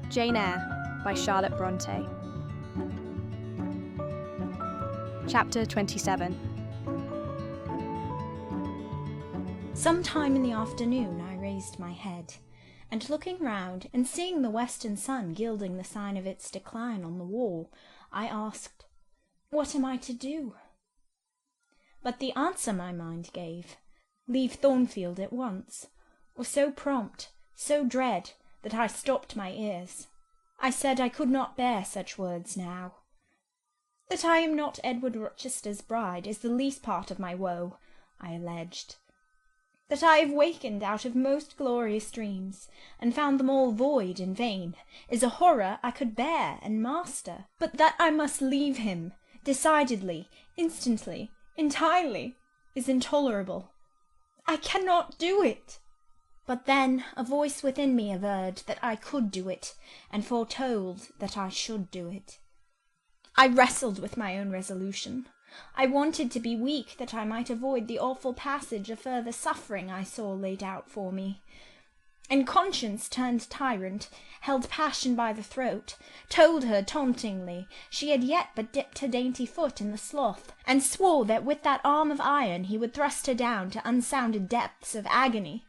Jane Eyre by Charlotte Brontë. Chapter 27. Some time in the afternoon I raised my head, and looking round and seeing the western sun gilding the sign of its decline on the wall, I asked, "What am I to do?" But the answer my mind gave, "Leave Thornfield at once," was so prompt, so dread, that I stopped my ears. I said I could not bear such words now. That I am not Edward Rochester's bride is the least part of my woe, I alleged. That I have wakened out of most glorious dreams, and found them all void and vain, is a horror I could bear and master. But that I must leave him, decidedly, instantly, entirely, is intolerable. I cannot do it. But then a voice within me averred that I could do it, and foretold that I should do it. I wrestled with my own resolution. I wanted to be weak that I might avoid the awful passage of further suffering I saw laid out for me. And conscience turned tyrant, held passion by the throat, told her tauntingly she had yet but dipped her dainty foot in the slough, and swore that with that arm of iron he would thrust her down to unsounded depths of agony.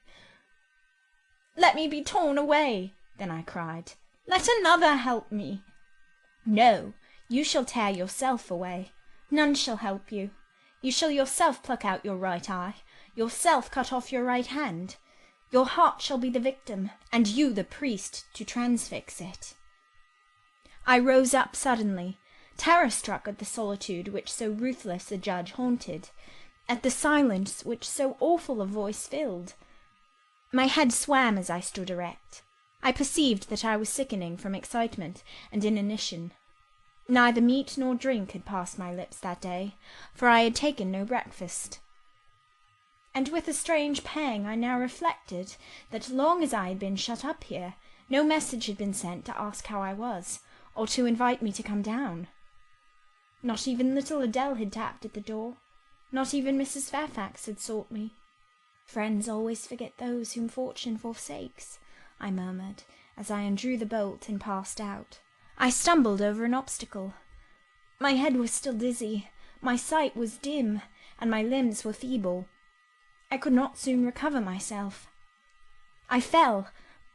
"Let me be torn away," then I cried. "Let another help me." "No, you shall tear yourself away. None shall help you. You shall yourself pluck out your right eye, yourself cut off your right hand. Your heart shall be the victim, and you the priest to transfix it." I rose up suddenly, terror-struck at the solitude which so ruthless a judge haunted, at the silence which so awful a voice filled. My head swam as I stood erect. I perceived that I was sickening from excitement and inanition. Neither meat nor drink had passed my lips that day, for I had taken no breakfast. And with a strange pang I now reflected that long as I had been shut up here, no message had been sent to ask how I was, or to invite me to come down. Not even little Adele had tapped at the door. Not even Mrs. Fairfax had sought me. "Friends always forget those whom fortune forsakes," I murmured, as I undrew the bolt and passed out. I stumbled over an obstacle. My head was still dizzy, my sight was dim, and my limbs were feeble. I could not soon recover myself. I fell,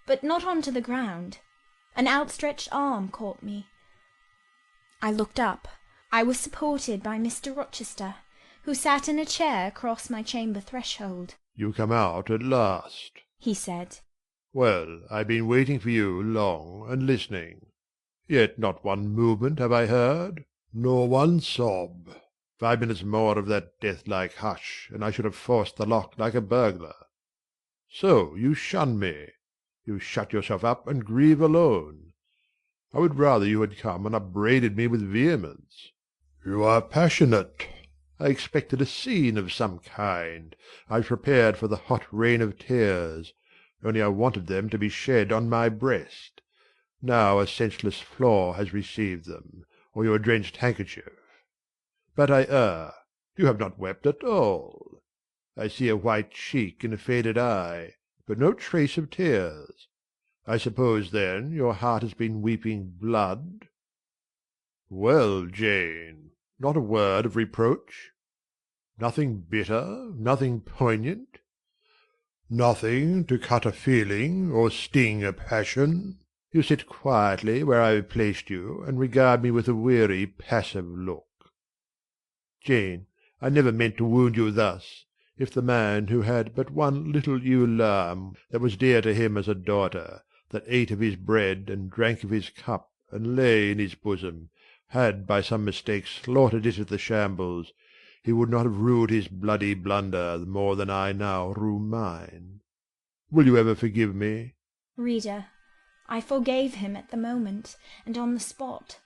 but not on to the ground. An outstretched arm caught me. I looked up. I was supported by Mr. Rochester, who sat in a chair across my chamber threshold. "You come out at last," he said. "Well, I've been waiting for you long and listening. Yet not one movement have I heard, nor one sob. 5 minutes more of that death-like hush, and I should have forced the lock like a burglar. So you shun me. You shut yourself up and grieve alone. I would rather you had come and upbraided me with vehemence. You are passionate. I expected a scene of some kind. I was prepared for the hot rain of tears, only I wanted them to be shed on my breast. Now a senseless flaw has received them, or your drenched handkerchief. But I err. You have not wept at all. I see a white cheek and a faded eye, but no trace of tears. I suppose, then, your heart has been weeping blood? Well, Jane, not a word of reproach? Nothing bitter, nothing poignant? Nothing to cut a feeling or sting a passion? You sit quietly where I have placed you, and regard me with a weary, passive look. Jane, I never meant to wound you thus. If the man who had but one little ewe lamb that was dear to him as a daughter, that ate of his bread and drank of his cup and lay in his bosom, had by some mistake slaughtered it at the shambles, he would not have rued his bloody blunder more than I now rue mine. Will you ever forgive me? Reader, I forgave him at the moment, and on the spot.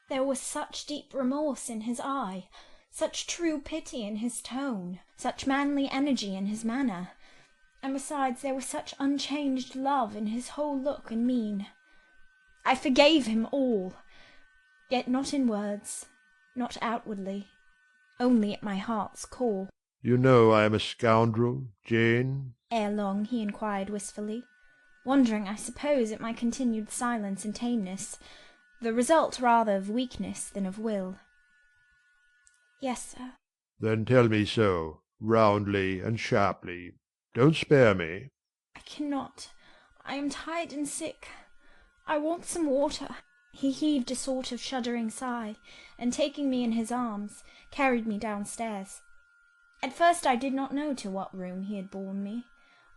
There was such deep remorse in his eye, such true pity in his tone, such manly energy in his manner, and besides there was such unchanged love in his whole look and mien. I forgave him all, yet not in words, not outwardly, only at my heart's core. You know I am a scoundrel, Jane? Ere long he inquired wistfully. wondering, I suppose, at my continued silence and tameness, the result rather of weakness than of will. "Yes, sir." Then tell me so, roundly and sharply. Don't spare me. "I cannot. I am tired and sick. I want some water." He heaved a sort of shuddering sigh, and taking me in his arms, carried me downstairs. At first I did not know to what room he had borne me.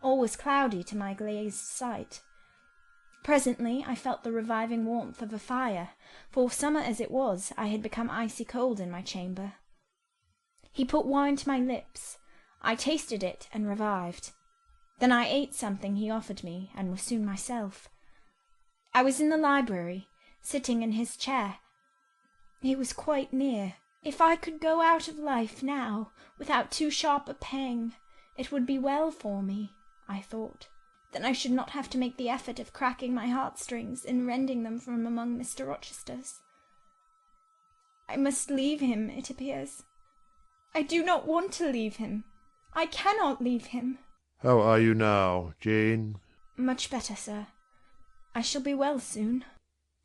All was cloudy to my glazed sight. Presently I felt the reviving warmth of a fire, for summer as it was, I had become icy cold in my chamber. He put wine to my lips. I tasted it and revived. Then I ate something he offered me, and was soon myself. I was in the library, sitting in his chair. He was quite near. If I could go out of life now, without too sharp a pang, it would be well for me, I thought. Then I should not have to make the effort of cracking my heartstrings and rending them from among Mr. Rochester's. I must leave him, it appears. I do not want to leave him. I cannot leave him. How are you now, Jane? Much better, sir. I shall be well soon.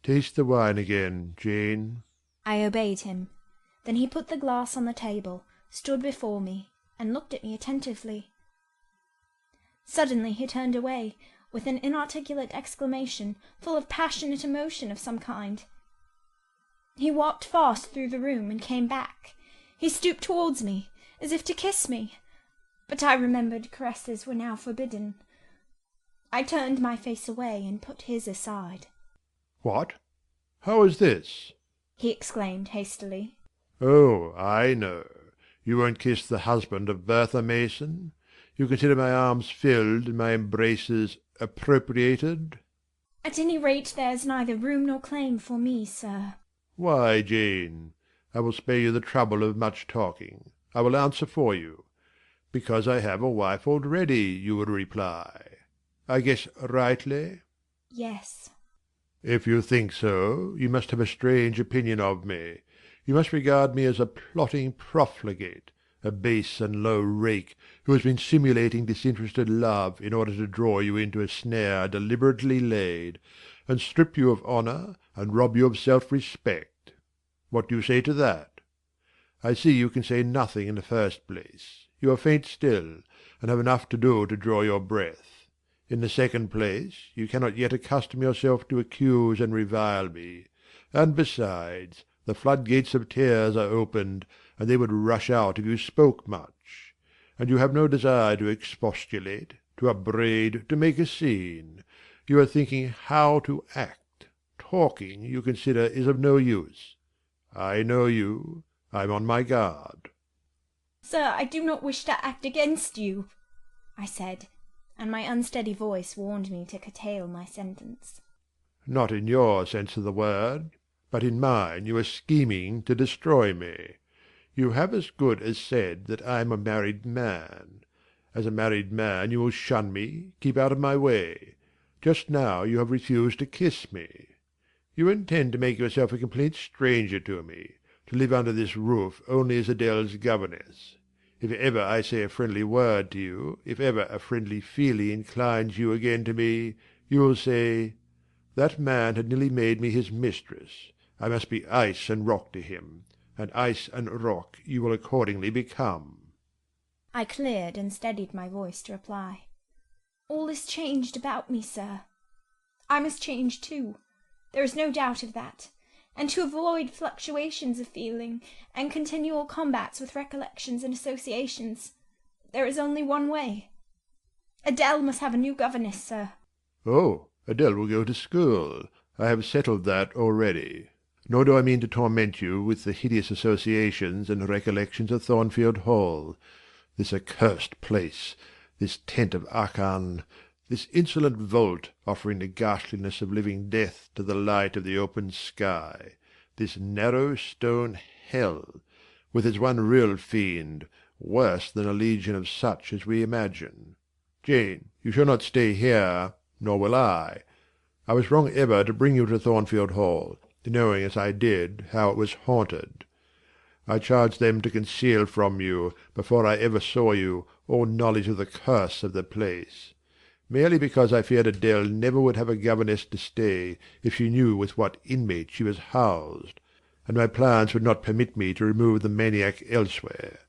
Taste the wine again, Jane. I obeyed him. Then he put the glass on the table, stood before me, and looked at me attentively. Suddenly he turned away, with an inarticulate exclamation, full of passionate emotion of some kind. He walked fast through the room and came back. He stooped towards me, as if to kiss me, but I remembered caresses were now forbidden. I turned my face away and put his aside. What? How is this? He exclaimed hastily. Oh, I know. You won't kiss the husband of Bertha Mason? You consider my arms filled and my embraces appropriated? At any rate, there is neither room nor claim for me, sir. Why, Jane, I will spare you the trouble of much talking. I will answer for you. Because I have a wife already, you will reply. I guess rightly? Yes. If you think so, you must have a strange opinion of me. You must regard me as a plotting profligate, a base and low rake who has been simulating disinterested love in order to draw you into a snare deliberately laid, and strip you of honour and rob you of self-respect. What do you say to that? I see you can say nothing in the first place. You are faint still, and have enough to do to draw your breath. In the second place, you cannot yet accustom yourself to accuse and revile me, and besides, the floodgates of tears are opened, and they would rush out if you spoke much. And you have no desire to expostulate, to upbraid, to make a scene. You are thinking how to act. Talking, you consider, is of no use. I know you. I am on my guard. Sir, I do not wish to act against you, I said, and my unsteady voice warned me to curtail my sentence. Not in your sense of the word, but in mine you are scheming to destroy me. You have as good as said that I am a married man. As a married man you will shun me, keep out of my way. Just now you have refused to kiss me. You intend to make yourself a complete stranger to me, to live under this roof only as Adele's governess. If ever I say a friendly word to you, if ever a friendly feeling inclines you again to me, you will say, "That man had nearly made me his mistress. I must be ice and rock to him, and ice and rock you will accordingly become." I cleared and steadied my voice to reply. All is changed about me, sir. I must change too. There is no doubt of that. And to avoid fluctuations of feeling, and continual combats with recollections and associations, there is only one way. Adele must have a new governess, sir. Oh, Adele will go to school. I have settled that already. Nor do I mean to torment you with the hideous associations and recollections of Thornfield Hall. This accursed place, this tent of Achan, this insolent vault offering the ghastliness of living death to the light of the open sky, this narrow stone hell, with its one real fiend, worse than a legion of such as we imagine. Jane, you shall not stay here, nor will I. I was wrong ever to bring you to Thornfield Hall, knowing as I did how it was haunted. I charged them to conceal from you, before I ever saw you, all knowledge of the curse of the place. merely because I feared Adele never would have a governess to stay if she knew with what inmate she was housed, and my plans would not permit me to remove the maniac elsewhere,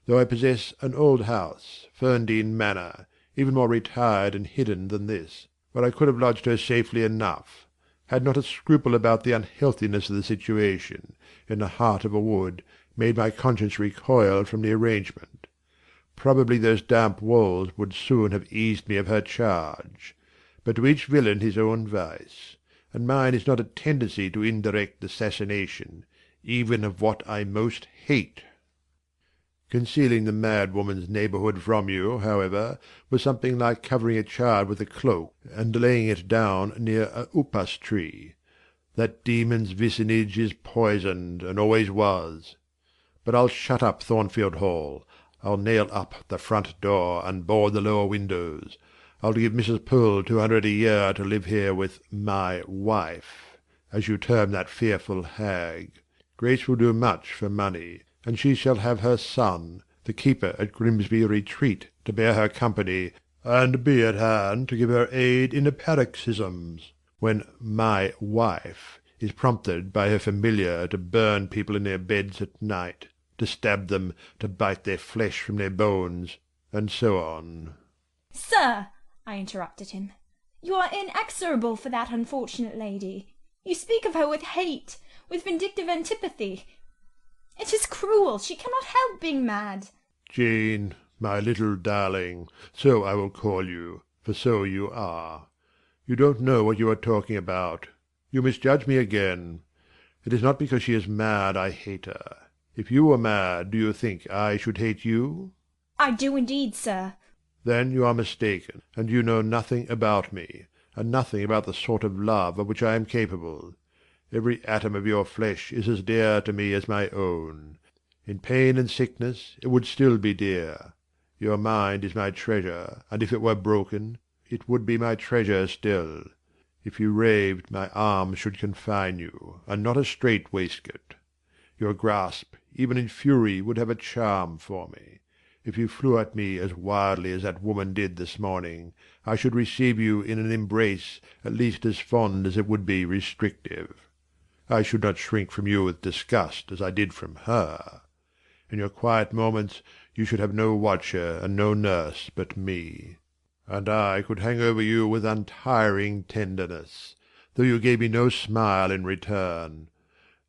though I possess an old house, Ferndean Manor, even more retired and hidden than this, where I could have lodged her safely enough, had not a scruple about the unhealthiness of the situation, in the heart of a wood, made my conscience recoil from the arrangement. Probably those damp walls would soon have eased me of her charge. But to each villain his own vice, and mine is not a tendency to indirect assassination, even of what I most hate. Concealing the mad woman's neighbourhood from you, however, was something like covering a child with a cloak and laying it down near a upas tree. That demon's vicinage is poisoned, and always was. But I'll shut up Thornfield Hall. I'll nail up the front door and board the lower windows. I'll give Mrs. Poole 200 a year to live here with my wife, as you term that fearful hag. Grace will do much for money, and she shall have her son, the keeper at Grimsby Retreat, to bear her company, and be at hand to give her aid in the paroxysms, when my wife is prompted by her familiar to burn people in their beds at night, to stab them, to bite their flesh from their bones, and so on. "Sir," I interrupted him, "you are inexorable for that unfortunate lady. You speak of her with hate, with vindictive antipathy. It is cruel. She cannot help being mad." Jane, my little darling, so I will call you, for so you are. You don't know what you are talking about. You misjudge me again. It is not because she is mad I hate her. If you were mad, do you think I should hate you? "I do indeed, sir." Then you are mistaken, and you know nothing about me, and nothing about the sort of love of which I am capable. Every atom of your flesh is as dear to me as my own. In pain and sickness it would still be dear. Your mind is my treasure, and if it were broken, it would be my treasure still. If you raved, my arms should confine you, and not a strait waistcoat. Your grasp, even in fury, would have a charm for me. If you flew at me as wildly as that woman did this morning, I should receive you in an embrace at least as fond as it would be restrictive. I should not shrink from you with disgust as I did from her. In your quiet moments you should have no watcher and no nurse but me. And I could hang over you with untiring tenderness, though you gave me no smile in return,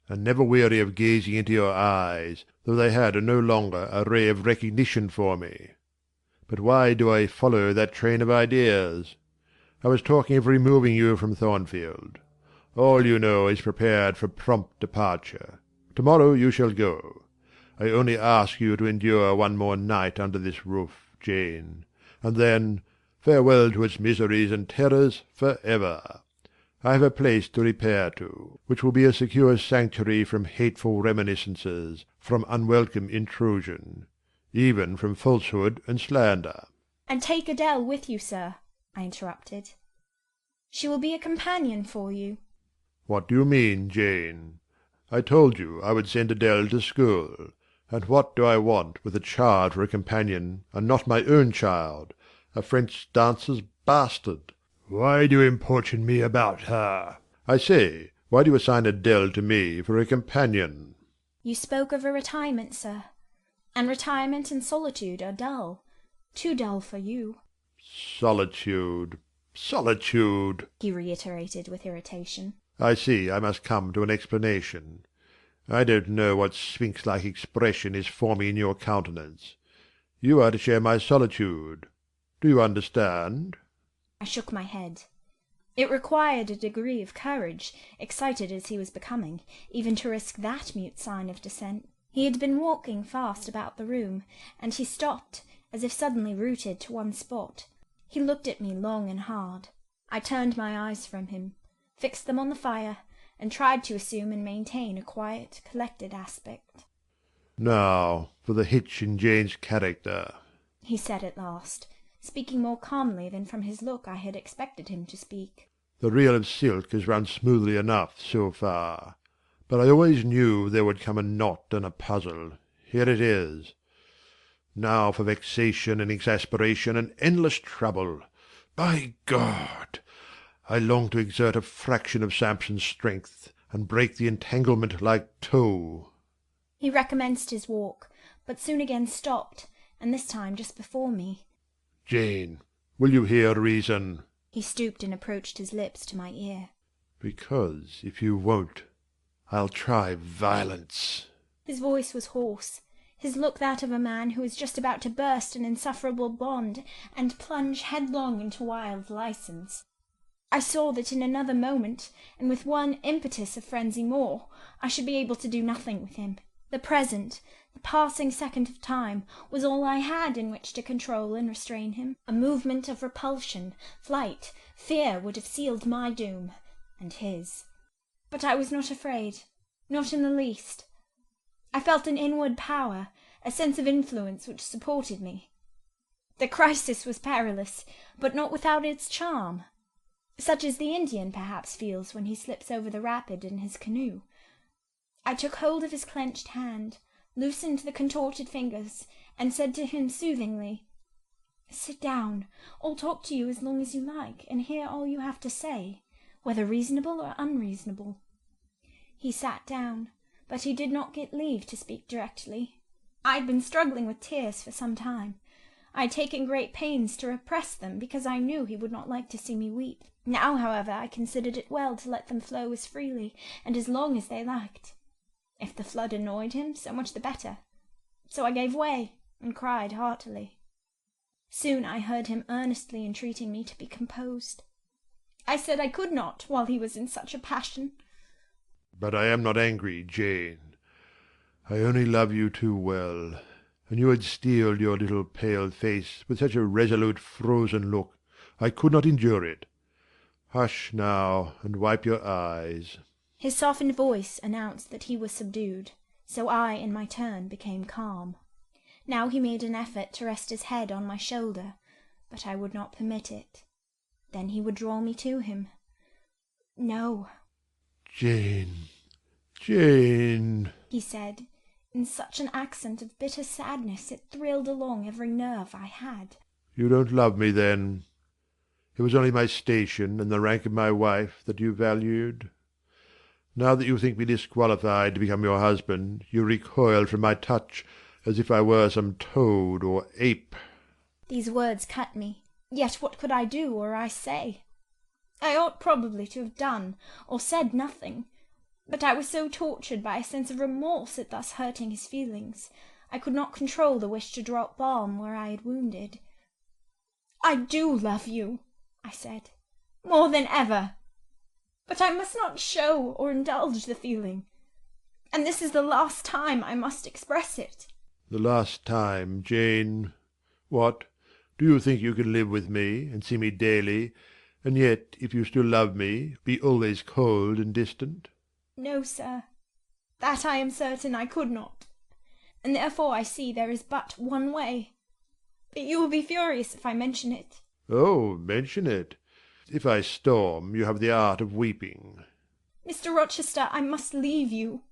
and never weary of gazing into your eyes, though they had no longer a ray of recognition for me. But why do I follow that train of ideas? I was talking of removing you from Thornfield. All you know is prepared for prompt departure. Tomorrow you shall go. I only ask you to endure one more night under this roof, Jane, and then farewell to its miseries and terrors for ever. I have a place to repair to, which will be a secure sanctuary from hateful reminiscences, from unwelcome intrusion, even from falsehood and slander. "And take Adele with you, sir," I interrupted. "She will be a companion for you." What do you mean, Jane? I told you I would send Adele to school. And what do I want with a child for a companion, and not my own child, a French dancer's bastard? Why do you importune me about her? I say, why do you assign Adele to me for a companion? "You spoke of a retirement, sir, and retirement and solitude are dull. Too dull for you." Solitude, solitude! he reiterated with irritation. I see I must come to an explanation. I don't know what sphinx-like expression is forming in your countenance. You are to share my solitude. Do you understand? I shook my head. It required a degree of courage, excited as he was becoming, even to risk that mute sign of dissent. He had been walking fast about the room, and he stopped, as if suddenly rooted to one spot. He looked at me long and hard. I turned my eyes from him, fixed them on the fire, and tried to assume and maintain a quiet, collected aspect. Now for the hitch in Jane's character, he said at last, speaking more calmly than from his look I had expected him to speak. The reel of silk has run smoothly enough so far, but I always knew there would come a knot and a puzzle. Here it is. Now for vexation and exasperation and endless trouble. By God! I long to exert a fraction of Samson's strength, and break the entanglement like tow. He recommenced his walk, but soon again stopped, and this time just before me. Jane, will you hear reason? He stooped and approached his lips to my ear. Because if you won't, I'll try violence. His voice was hoarse, his look that of a man who is just about to burst an insufferable bond and plunge headlong into wild license. I saw that in another moment, and with one impetus of frenzy more, I should be able to do nothing with him. The present, the passing second of time, was all I had in which to control and restrain him. A movement of repulsion, flight, fear would have sealed my doom, and his. But I was not afraid, not in the least. I felt an inward power, a sense of influence which supported me. The crisis was perilous, but not without its charm, such as the Indian perhaps feels when he slips over the rapid in his canoe. I took hold of his clenched hand, loosened the contorted fingers, and said to him soothingly, "Sit down. I'll talk to you as long as you like, and hear all you have to say, whether reasonable or unreasonable." He sat down, but he did not get leave to speak directly. I had been struggling with tears for some time. I had taken great pains to repress them, because I knew he would not like to see me weep. Now, however, I considered it well to let them flow as freely and as long as they liked. If the flood annoyed him, so much the better. So I gave way, and cried heartily. Soon I heard him earnestly entreating me to be composed. I said I could not, while he was in such a passion. But I am not angry, Jane. I only love you too well, and you had steeled your little pale face with such a resolute frozen look, I could not endure it. Hush now, and wipe your eyes. His softened voice announced that he was subdued, so I, in my turn, became calm. Now he made an effort to rest his head on my shoulder, but I would not permit it. Then he would draw me to him. "No." Jane, Jane, he said, in such an accent of bitter sadness it thrilled along every nerve I had. You don't love me, then? It was only my station and the rank of my wife that you valued. Now that you think me disqualified to become your husband, you recoil from my touch as if I were some toad or ape. These words cut me. Yet what could I do or I say? I ought probably to have done or said nothing, but I was so tortured by a sense of remorse at thus hurting his feelings, I could not control the wish to drop balm where I had wounded. "I do love you," I said, "more than ever. But I must not show or indulge the feeling, and this is the last time I must express it." The last time, Jane? What? Do you think you can live with me, and see me daily, and yet, if you still love me, be always cold and distant? No, sir. That I am certain I could not, and therefore I see there is but one way. But you will be furious if I mention it. Oh, mention it. If I storm, you have the art of weeping. Mr. Rochester, I must leave you.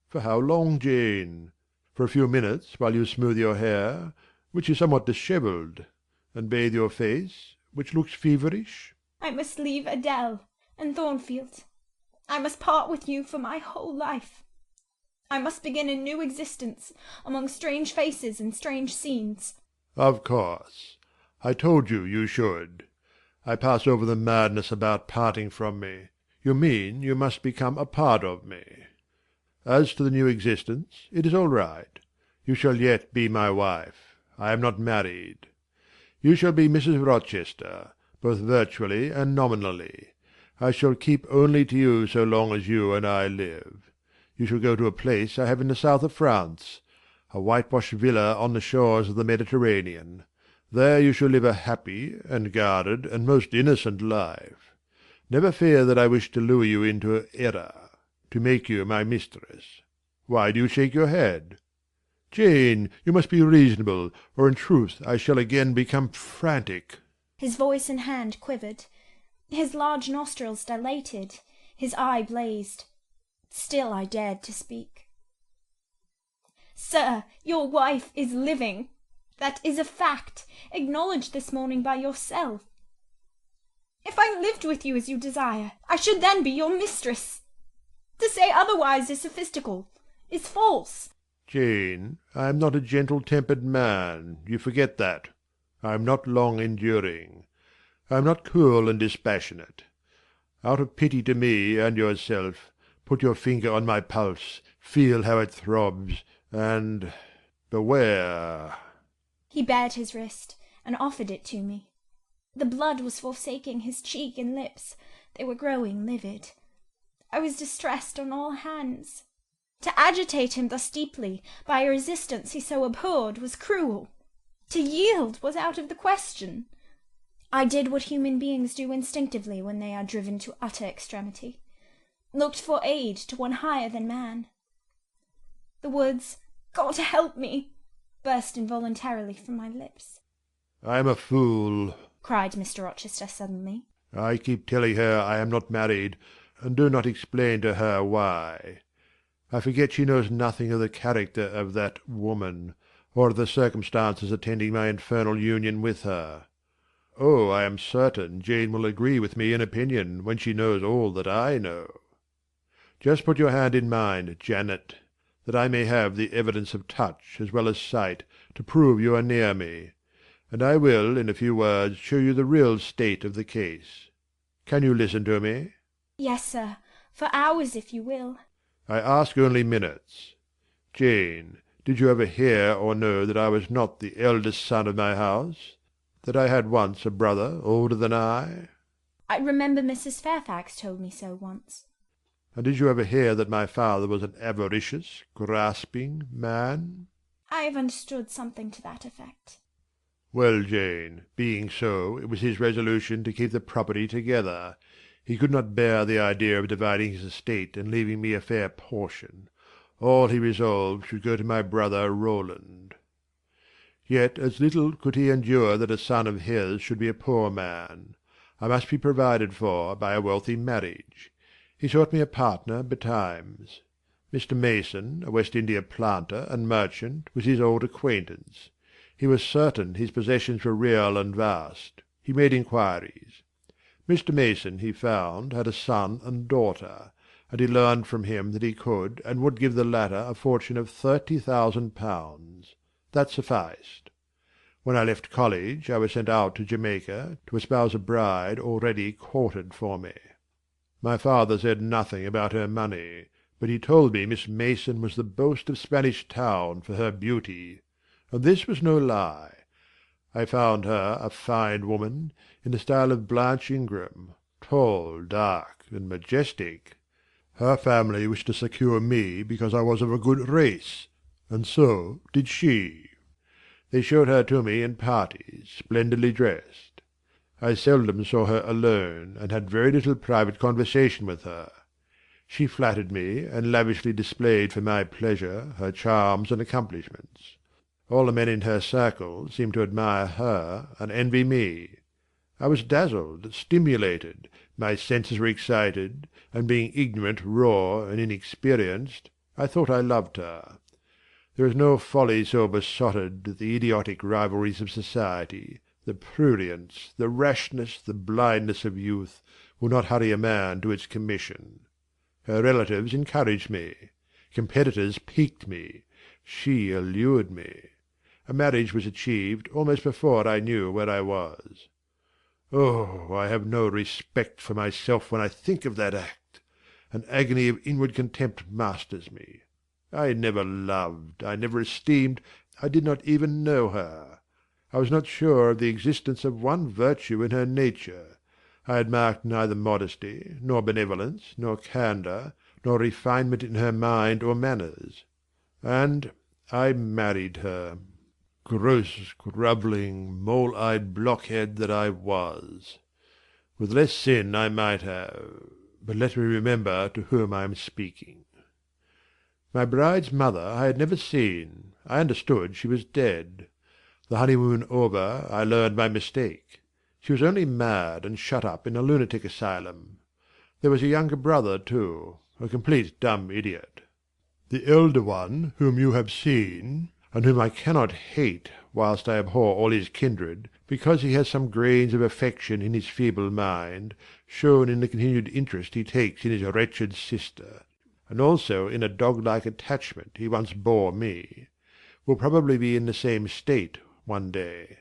For how long, Jane? For a few minutes, while you smooth your hair, which is somewhat dishevelled, and bathe your face, which looks feverish? I must leave Adele and Thornfield. I must part with you for my whole life. I must begin a new existence among strange faces and strange scenes. Of course. I told you you should. I pass over the madness about parting from me. You mean you must become a part of me. As to the new existence, it is all right. You shall yet be my wife. I am not married. You shall be Mrs. Rochester, both virtually and nominally. I shall keep only to you so long as you and I live. You shall go to a place I have in the south of France, a whitewashed villa on the shores of the Mediterranean. There you shall live a happy and guarded and most innocent life. Never fear that I wish to lure you into error, to make you my mistress. Why do you shake your head? Jane, you must be reasonable, or in truth I shall again become frantic. His voice and hand quivered. His large nostrils dilated. His eye blazed. Still I dared to speak. "Sir, your wife is living. That is a fact, acknowledged this morning by yourself. If I lived with you as you desire, I should then be your mistress. To say otherwise is sophistical, is false. Jane, I am not a gentle-tempered man. You forget that. I am not long-enduring. I am not cool and dispassionate. Out of pity to me and yourself, put your finger on my pulse, feel how it throbs, and beware. He bared his wrist and offered it to me. The blood was forsaking his cheek and lips. They were growing livid. I was distressed on all hands. To agitate him thus deeply by a resistance he so abhorred was cruel. To yield was out of the question. I did what human beings do instinctively when they are driven to utter extremity, looked for aid to one higher than man. The words, "God help me," burst involuntarily from my lips. I am a fool, cried Mr. Rochester suddenly. I keep telling her I am not married, and do not explain to her why. I forget she knows nothing of the character of that woman, or of the circumstances attending my infernal union with her. Oh, I am certain Jane will agree with me in opinion when she knows all that I know. Just put your hand in mine, Janet, that I may have the evidence of touch as well as sight to prove you are near me, and I will in a few words show you the real state of the case. Can you listen to me? Yes, sir, for hours if you will. I ask only minutes. Jane, did you ever hear or know that I was not the eldest son of my house? That I had once a brother older than I? I remember Mrs. Fairfax told me so once. And did you ever hear that my father was an avaricious, grasping man? I have understood something to that effect. Well, Jane, being so, it was his resolution to keep the property together. He could not bear the idea of dividing his estate and leaving me a fair portion. All he resolved should go to my brother Rowland. Yet as little could he endure that a son of his should be a poor man. I must be provided for by a wealthy marriage. He sought me a partner betimes. Mr. Mason, a West India planter and merchant, was his old acquaintance. He was certain his possessions were real and vast. He made inquiries. Mr. Mason, he found, had a son and daughter, and he learned from him that he could and would give the latter a fortune of £30,000. That sufficed. When I left college I was sent out to Jamaica to espouse a bride already courted for me. My father said nothing about her money, but he told me Miss Mason was the boast of Spanish Town for her beauty, and this was no lie. I found her a fine woman, in the style of Blanche Ingram, tall, dark, and majestic. Her family wished to secure me because I was of a good race, and so did she. They showed her to me in parties, splendidly dressed. I seldom saw her alone, and had very little private conversation with her. She flattered me, and lavishly displayed for my pleasure her charms and accomplishments. All the men in her circle seemed to admire her and envy me. I was dazzled, stimulated, my senses were excited, and being ignorant, raw, and inexperienced, I thought I loved her. There is no folly so besotted that the idiotic rivalries of society, the prurience, the rashness, the blindness of youth, will not hurry a man to its commission. Her relatives encouraged me. Competitors piqued me. She allured me. A marriage was achieved almost before I knew where I was. Oh, I have no respect for myself when I think of that act. An agony of inward contempt masters me. I never loved, I never esteemed, I did not even know her. I was not sure of the existence of one virtue in her nature. I had marked neither modesty, nor benevolence, nor candour, nor refinement in her mind or manners. And I married her. Gross, grovelling, mole-eyed blockhead that I was. With less sin I might have... But let me remember to whom I am speaking. My bride's mother I had never seen. I understood she was dead. The honeymoon over, I learned my mistake. She was only mad and shut up in a lunatic asylum. There was a younger brother too, a complete dumb idiot. The elder one, whom you have seen, and whom I cannot hate whilst I abhor all his kindred, because he has some grains of affection in his feeble mind, shown in the continued interest he takes in his wretched sister, and also in a dog-like attachment he once bore me, will probably be in the same state one day.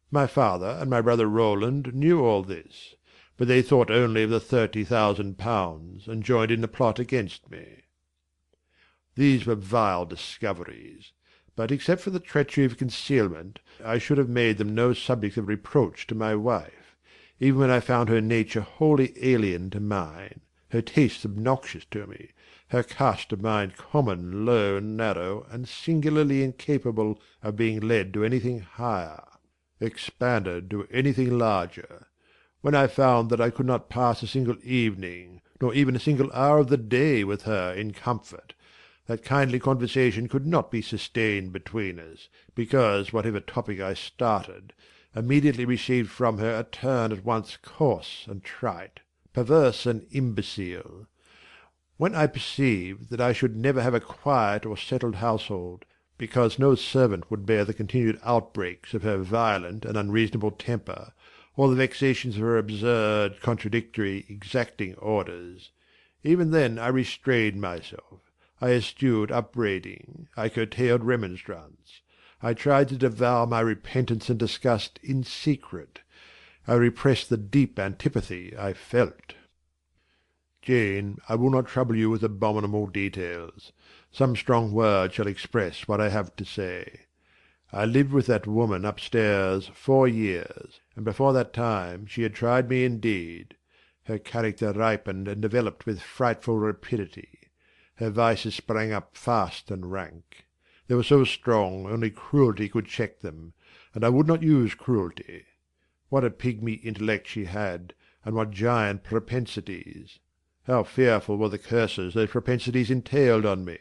My father and my brother Roland knew all this, but they thought only of the £30,000, and joined in the plot against me. These were vile discoveries, but except for the treachery of concealment, I should have made them no subject of reproach to my wife, even when I found her nature wholly alien to mine, her tastes obnoxious to me, her cast of mind common, low, narrow, and singularly incapable of being led to anything higher, expanded to anything larger, when I found that I could not pass a single evening, nor even a single hour of the day with her in comfort, that kindly conversation could not be sustained between us, because whatever topic I started, immediately received from her a turn at once coarse and trite, perverse and imbecile. When I perceived that I should never have a quiet or settled household, because no servant would bear the continued outbreaks of her violent and unreasonable temper, or the vexations of her absurd, contradictory, exacting orders, even then I restrained myself. I eschewed upbraiding, I curtailed remonstrance, I tried to devour my repentance and disgust in secret, I repressed the deep antipathy I felt. Jane, I will not trouble you with abominable details. Some strong words shall express what I have to say. I lived with that woman upstairs 4 years, and before that time she had tried me indeed. Her character ripened and developed with frightful rapidity. Her vices sprang up fast and rank. They were so strong only cruelty could check them, and I would not use cruelty. What a pigmy intellect she had, and what giant propensities! How fearful were the curses those propensities entailed on me!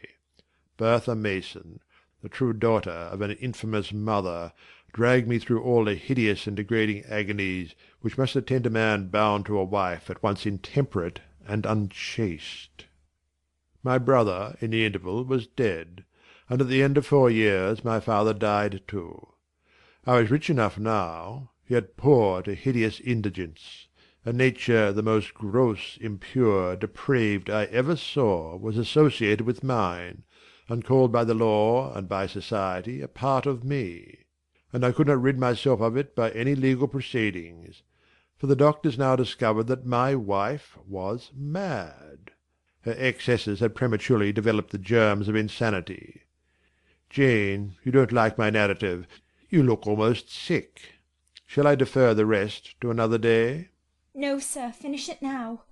Bertha Mason, the true daughter of an infamous mother, dragged me through all the hideous and degrading agonies which must attend a man bound to a wife at once intemperate and unchaste. My brother, in the interval, was dead, and at the end of 4 years my father died too. I was rich enough now, yet poor to hideous indigence. A nature the most gross, impure, depraved I ever saw was associated with mine, and called by the law and by society a part of me, and I could not rid myself of it by any legal proceedings, for the doctors now discovered that my wife was mad. Her excesses had prematurely developed the germs of insanity. Jane, you don't like my narrative. You look almost sick. Shall I defer the rest to another day? No, sir, finish it now.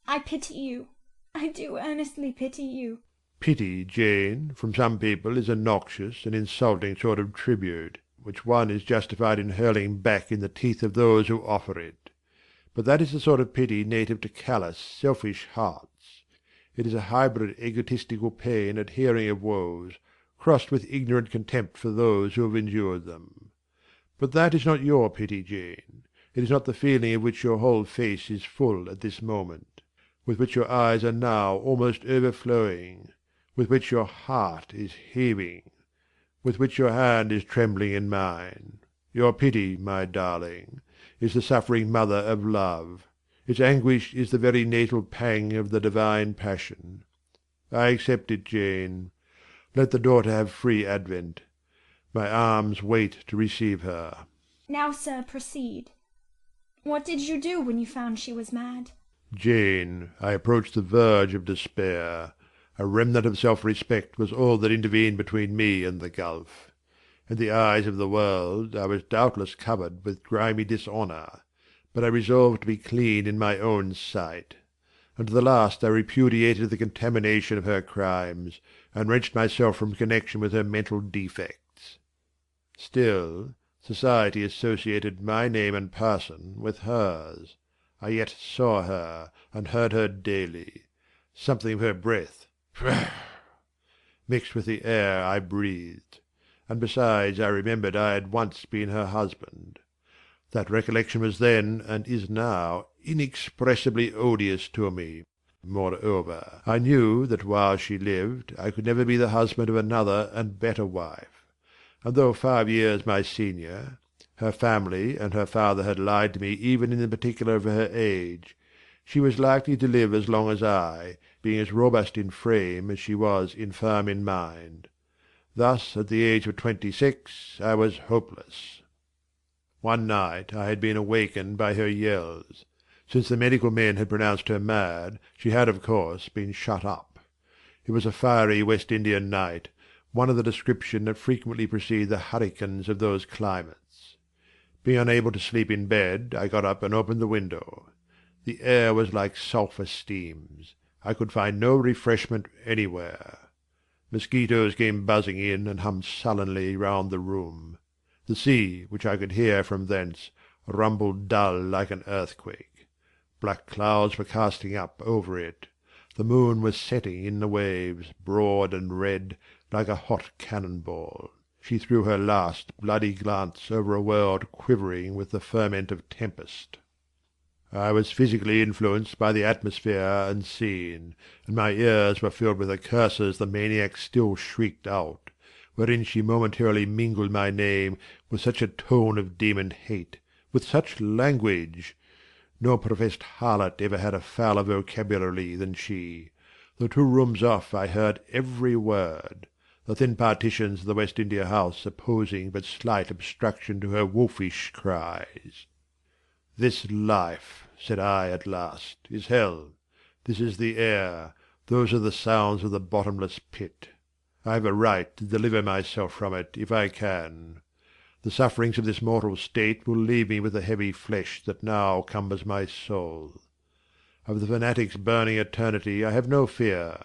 I pity you. I do earnestly pity you. Pity, Jane, from some people is a noxious and insulting sort of tribute, which one is justified in hurling back in the teeth of those who offer it. But that is the sort of pity native to callous, selfish hearts. It is a hybrid egotistical pain at hearing of woes, crossed with ignorant contempt for those who have endured them. But that is not your pity, Jane. It is not the feeling of which your whole face is full at this moment, with which your eyes are now almost overflowing, with which your heart is heaving, with which your hand is trembling in mine. Your pity, my darling, is the suffering mother of love. Its anguish is the very natal pang of the divine passion. I accept it, Jane. Let the daughter have free advent. My arms wait to receive her. Now, sir, proceed. What did you do when you found she was mad? Jane, I approached the verge of despair. A remnant of self-respect was all that intervened between me and the gulf. In the eyes of the world I was doubtless covered with grimy dishonour, but I resolved to be clean in my own sight. And to the last I repudiated the contamination of her crimes, and wrenched myself from connection with her mental defects. Still, society associated my name and person with hers. I yet saw her, and heard her daily. Something of her breath mixed with the air I breathed, and besides I remembered I had once been her husband. That recollection was then, and is now, inexpressibly odious to me. Moreover, I knew that while she lived I could never be the husband of another and better wife, and though 5 years my senior, her family and her father had lied to me even in the particular of her age, she was likely to live as long as I, being as robust in frame as she was infirm in mind. Thus, at the age of 26, I was hopeless. One night I had been awakened by her yells. Since the medical men had pronounced her mad, she had, of course, been shut up. It was a fiery West Indian night, one of the description that frequently precede the hurricanes of those climates. Being unable to sleep in bed, I got up and opened the window. The air was like sulphur steams. I could find no refreshment anywhere. Mosquitoes came buzzing in and hummed sullenly round the room. The sea, which I could hear from thence, rumbled dull like an earthquake. Black clouds were casting up over it. The moon was setting in the waves, broad and red, like a hot cannon-ball. She threw her last bloody glance over a world quivering with the ferment of tempest. I was physically influenced by the atmosphere and scene, and my ears were filled with the curses the maniac still shrieked out, wherein she momentarily mingled my name with such a tone of demon hate, with such language. No professed harlot ever had a fouler vocabulary than she. Though 2 rooms off I heard every word, the thin partitions of the West India house opposing but slight obstruction to her wolfish cries. "This life," said I at last, "is hell. This is the air. Those are the sounds of the bottomless pit. I have a right to deliver myself from it, if I can. The sufferings of this mortal state will leave me with the heavy flesh that now cumbers my soul. Of the fanatic's burning eternity I have no fear.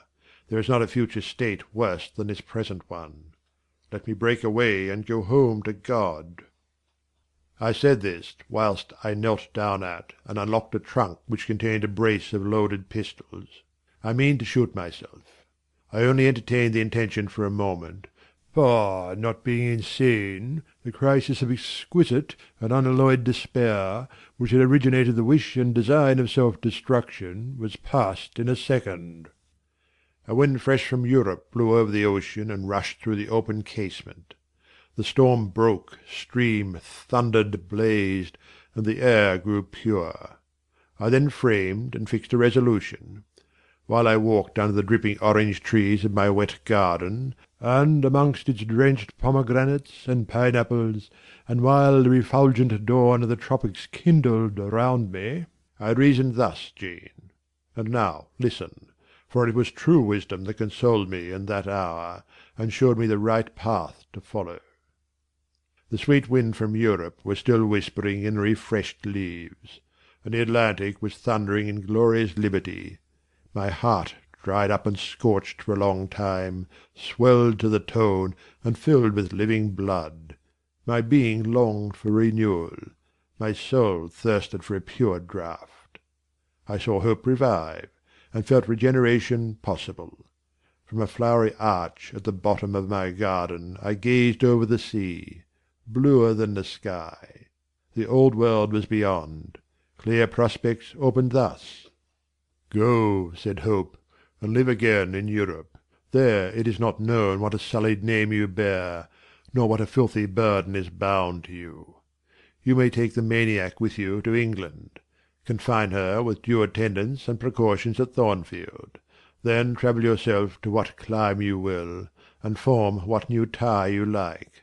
There is not a future state worse than this present one. Let me break away and go home to God." I said this whilst I knelt down at and unlocked a trunk which contained a brace of loaded pistols. I mean to shoot myself. I only entertained the intention for a moment, for, not being insane, the crisis of exquisite and unalloyed despair, which had originated the wish and design of self-destruction, was past in a second. A wind fresh from Europe blew over the ocean and rushed through the open casement. The storm broke, streamed, thundered, blazed, and the air grew pure. I then framed and fixed a resolution. While I walked under the dripping orange trees of my wet garden, and amongst its drenched pomegranates and pineapples, and while the refulgent dawn of the tropics kindled around me, I reasoned thus, Jane. And now listen, for it was true wisdom that consoled me in that hour, and showed me the right path to follow. The sweet wind from Europe was still whispering in the refreshed leaves, and the Atlantic was thundering in glorious liberty. My heart, dried up and scorched for a long time, swelled to the tone and filled with living blood. My being longed for renewal. My soul thirsted for a pure draught. I saw hope revive, and felt regeneration possible. From a flowery arch at the bottom of my garden I gazed over the sea, bluer than the sky. The old world was beyond. Clear prospects opened thus. "Go," said Hope, "and live again in Europe. There it is not known what a sullied name you bear, nor what a filthy burden is bound to you. You may take the maniac with you to England. Confine her with due attendance and precautions at Thornfield. Then travel yourself to what clime you will, and form what new tie you like.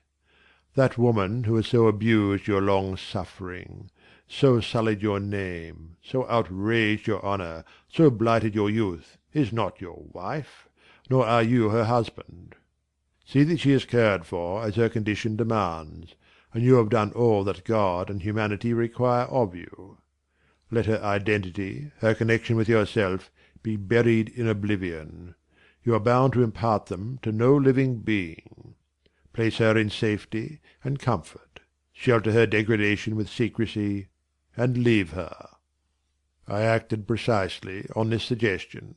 That woman who has so abused your long suffering, so sullied your name, so outraged your honour, so blighted your youth, is not your wife, nor are you her husband. See that she is cared for as her condition demands, and you have done all that God and humanity require of you. Let her identity, her connection with yourself, be buried in oblivion. You are bound to impart them to no living being. Place her in safety and comfort, shelter her degradation with secrecy, and leave her." I acted precisely on this suggestion.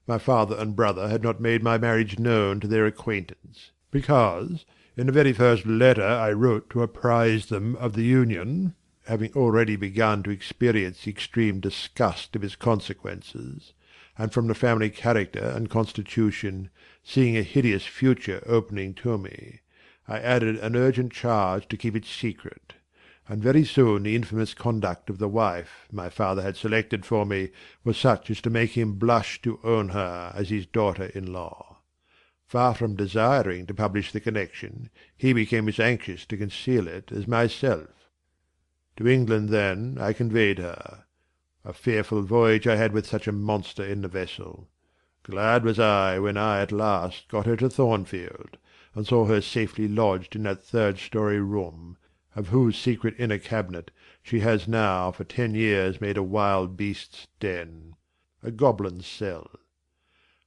My father and brother had not made my marriage known to their acquaintance, because, in the very first letter I wrote to apprise them of the union, having already begun to experience the extreme disgust of its consequences, and from the family character and constitution, seeing a hideous future opening to me, I added an urgent charge to keep it secret, and very soon the infamous conduct of the wife my father had selected for me was such as to make him blush to own her as his daughter-in-law. Far from desiring to publish the connection, he became as anxious to conceal it as myself. To England, then, I conveyed her. A fearful voyage I had with such a monster in the vessel. Glad was I when I at last got her to Thornfield, and saw her safely lodged in that third-story room, of whose secret inner cabinet she has now for 10 years made a wild beast's den, a goblin's cell.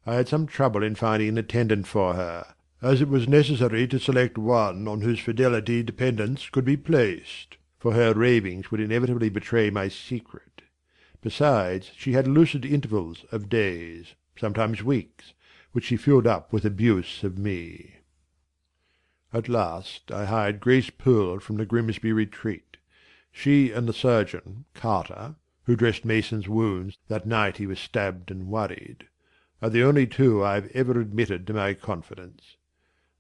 I had some trouble in finding an attendant for her, as it was necessary to select one on whose fidelity dependence could be placed, for her ravings would inevitably betray my secret. Besides, she had lucid intervals of days, sometimes weeks, which she filled up with abuse of me. At last I hired Grace Poole from the Grimsby retreat. She and the surgeon, Carter, who dressed Mason's wounds that night he was stabbed and worried, are the only two I have ever admitted to my confidence.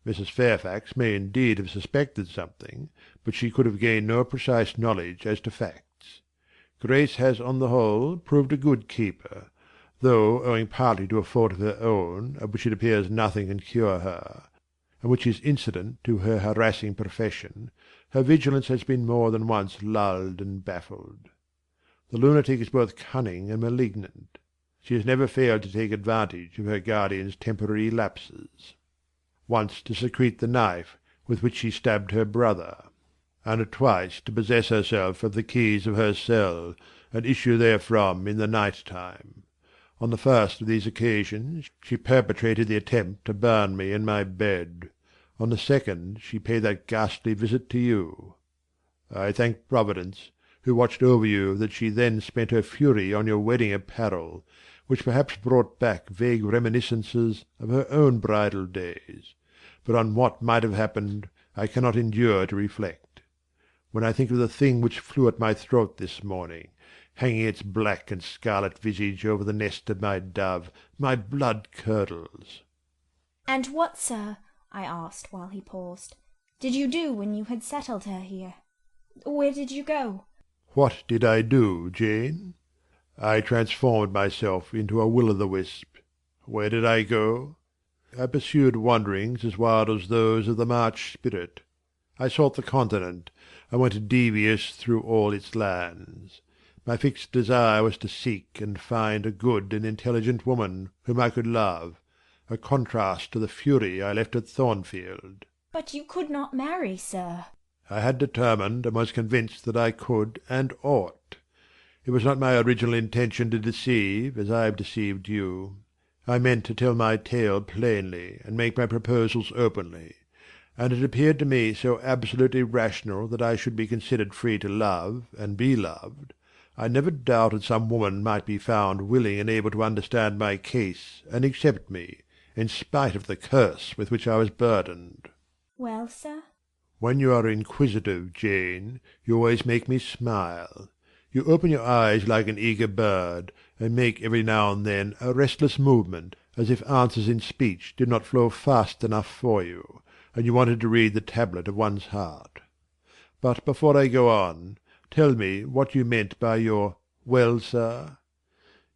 Mrs. Fairfax may indeed have suspected something, but she could have gained no precise knowledge as to facts. Grace has on the whole proved a good keeper, though owing partly to a fault of her own, of which it appears nothing can cure her, and which is incident to her harassing profession, her vigilance has been more than once lulled and baffled. The lunatic is both cunning and malignant. She has never failed to take advantage of her guardian's temporary lapses. Once to secrete the knife with which she stabbed her brother, and twice to possess herself of the keys of her cell, and issue therefrom in the night-time. On the first of these occasions she perpetrated the attempt to burn me in my bed. On the second she paid that ghastly visit to you. I thank Providence, who watched over you, that she then spent her fury on your wedding apparel, which perhaps brought back vague reminiscences of her own bridal days. But on what might have happened I cannot endure to reflect. When I think of the thing which flew at my throat this morning, hanging its black and scarlet visage over the nest of my dove, my blood curdles. "And what, sir," I asked while he paused, "did you do when you had settled her here? Where did you go?" What did I do, Jane? I transformed myself into a will-o'-the-wisp. Where did I go? I pursued wanderings as wild as those of the March spirit. I sought the continent, and went devious through all its lands. My fixed desire was to seek and find a good and intelligent woman whom I could love, a contrast to the fury I left at Thornfield. "But you could not marry, sir." I had determined and was convinced that I could and ought. It was not my original intention to deceive, as I have deceived you. I meant to tell my tale plainly, and make my proposals openly, and it appeared to me so absolutely rational that I should be considered free to love and be loved. I never doubted some woman might be found willing and able to understand my case and accept me, in spite of the curse with which I was burdened. "Well, sir?" When you are inquisitive, Jane, you always make me smile. You open your eyes like an eager bird, and make every now and then a restless movement, as if answers in speech did not flow fast enough for you, and you wanted to read the tablet of one's heart. But before I go on, tell me what you meant by your "well, sir."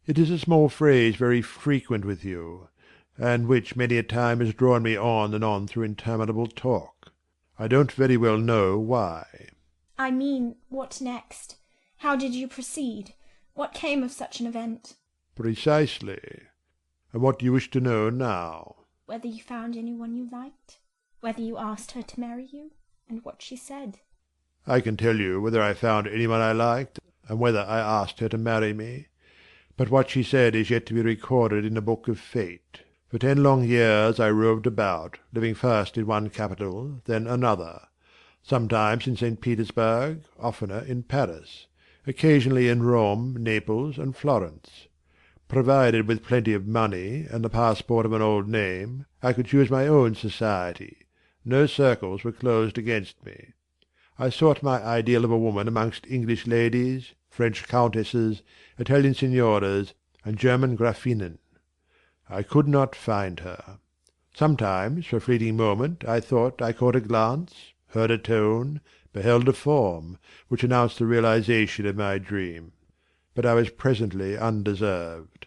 It is a small phrase very frequent with you, and which many a time has drawn me on and on through interminable talk. I don't very well know why. "I mean, what next? How did you proceed? What came of such an event?" Precisely. And what do you wish to know now? "Whether you found anyone you liked? Whether you asked her to marry you? And what she said?" I can tell you whether I found anyone I liked, and whether I asked her to marry me. But what she said is yet to be recorded in the book of fate. For 10 long years I roved about, living first in one capital, then another, sometimes in St. Petersburg, oftener in Paris, occasionally in Rome, Naples, and Florence. Provided with plenty of money and the passport of an old name, I could choose my own society. No circles were closed against me. I sought my ideal of a woman amongst English ladies, French countesses, Italian signoras, and German Grafinnen. I could not find her. Sometimes, for a fleeting moment, I thought I caught a glance, heard a tone, beheld a form, which announced the realization of my dream. But I was presently undeserved.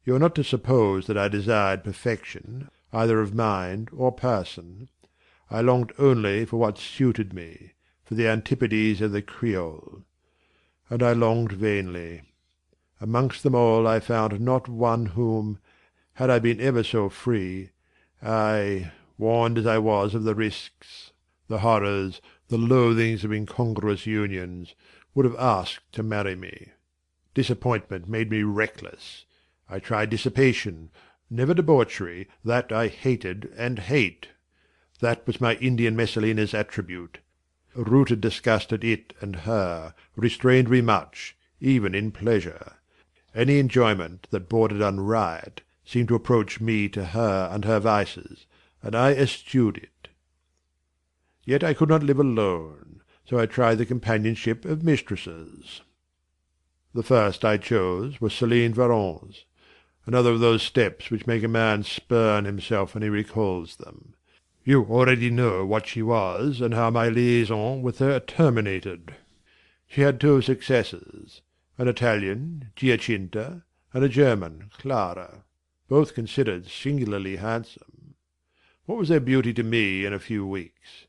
You are not to suppose that I desired perfection, either of mind or person. I longed only for what suited me, for the antipodes of the Creole. And I longed vainly. Amongst them all I found not one whom, had I been ever so free, I, warned as I was of the risks, the horrors, the loathings of incongruous unions, would have asked to marry me. Disappointment made me reckless. I tried dissipation, never debauchery, that I hated and hate. That was my Indian Messalina's attribute. Rooted disgust at it and her restrained me much, even in pleasure. Any enjoyment that bordered on riot seemed to approach me to her and her vices, and I eschewed it. Yet I could not live alone, so I tried the companionship of mistresses. The first I chose was Céline Varens, another of those steps which make a man spurn himself when he recalls them. You already know what she was, and how my liaison with her terminated. She had two successors, an Italian, Giacinta, and a German, Clara, both considered singularly handsome. What was their beauty to me in a few weeks?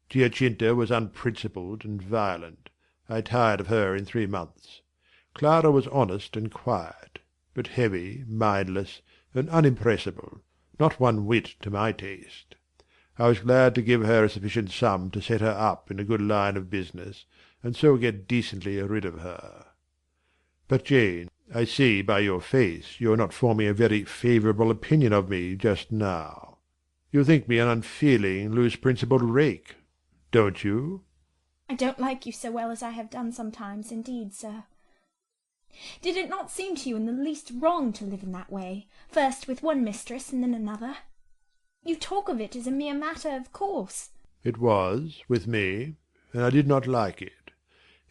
Giacinta was unprincipled and violent. I tired of her in 3 months. Clara was honest and quiet, but heavy, mindless, and unimpressible, not one whit to my taste. I was glad to give her a sufficient sum to set her up in a good line of business, and so get decently rid of her. But, Jane, I see by your face you are not forming a very favourable opinion of me just now. You think me an unfeeling, loose-principled rake, don't you? I don't like you so well as I have done sometimes, indeed, sir. Did it not seem to you in the least wrong to live in that way, first with one mistress and then another? You talk of it as a mere matter of course. It was, with me, and I did not like it.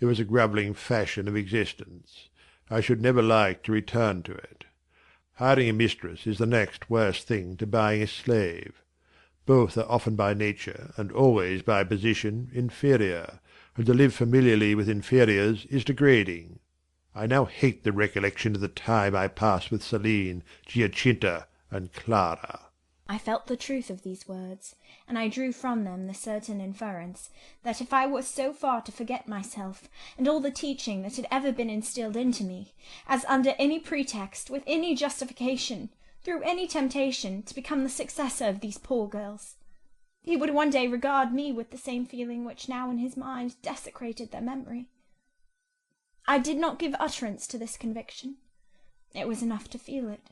It was a grovelling fashion of existence. I should never like to return to it. Hiring a mistress is the next worst thing to buying a slave. Both are often by nature, and always by position, inferior, and to live familiarly with inferiors is degrading. I now hate the recollection of the time I passed with Céline, Giacinta, and Clara. I felt the truth of these words, and I drew from them the certain inference that if I were so far to forget myself and all the teaching that had ever been instilled into me, as under any pretext, with any justification, through any temptation, to become the successor of these poor girls, he would one day regard me with the same feeling which now in his mind desecrated their memory. I did not give utterance to this conviction. It was enough to feel it.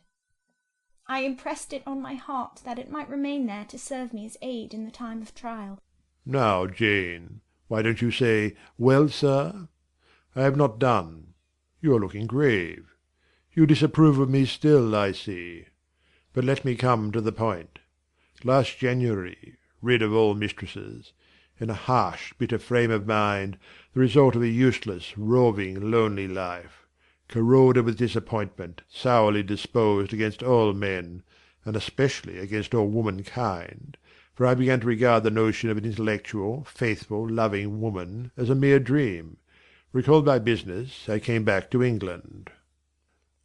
I impressed it on my heart that it might remain there to serve me as aid in the time of trial. Now, Jane, why don't you say, "Well, sir"? I have not done. You are looking grave. You disapprove of me still, I see. But let me come to the point. Last January, rid of all mistresses, in a harsh, bitter frame of mind, the result of a useless, roving, lonely life, corroded with disappointment, sourly disposed against all men, and especially against all womankind, for I began to regard the notion of an intellectual, faithful, loving woman as a mere dream. Recalled by business, I came back to England.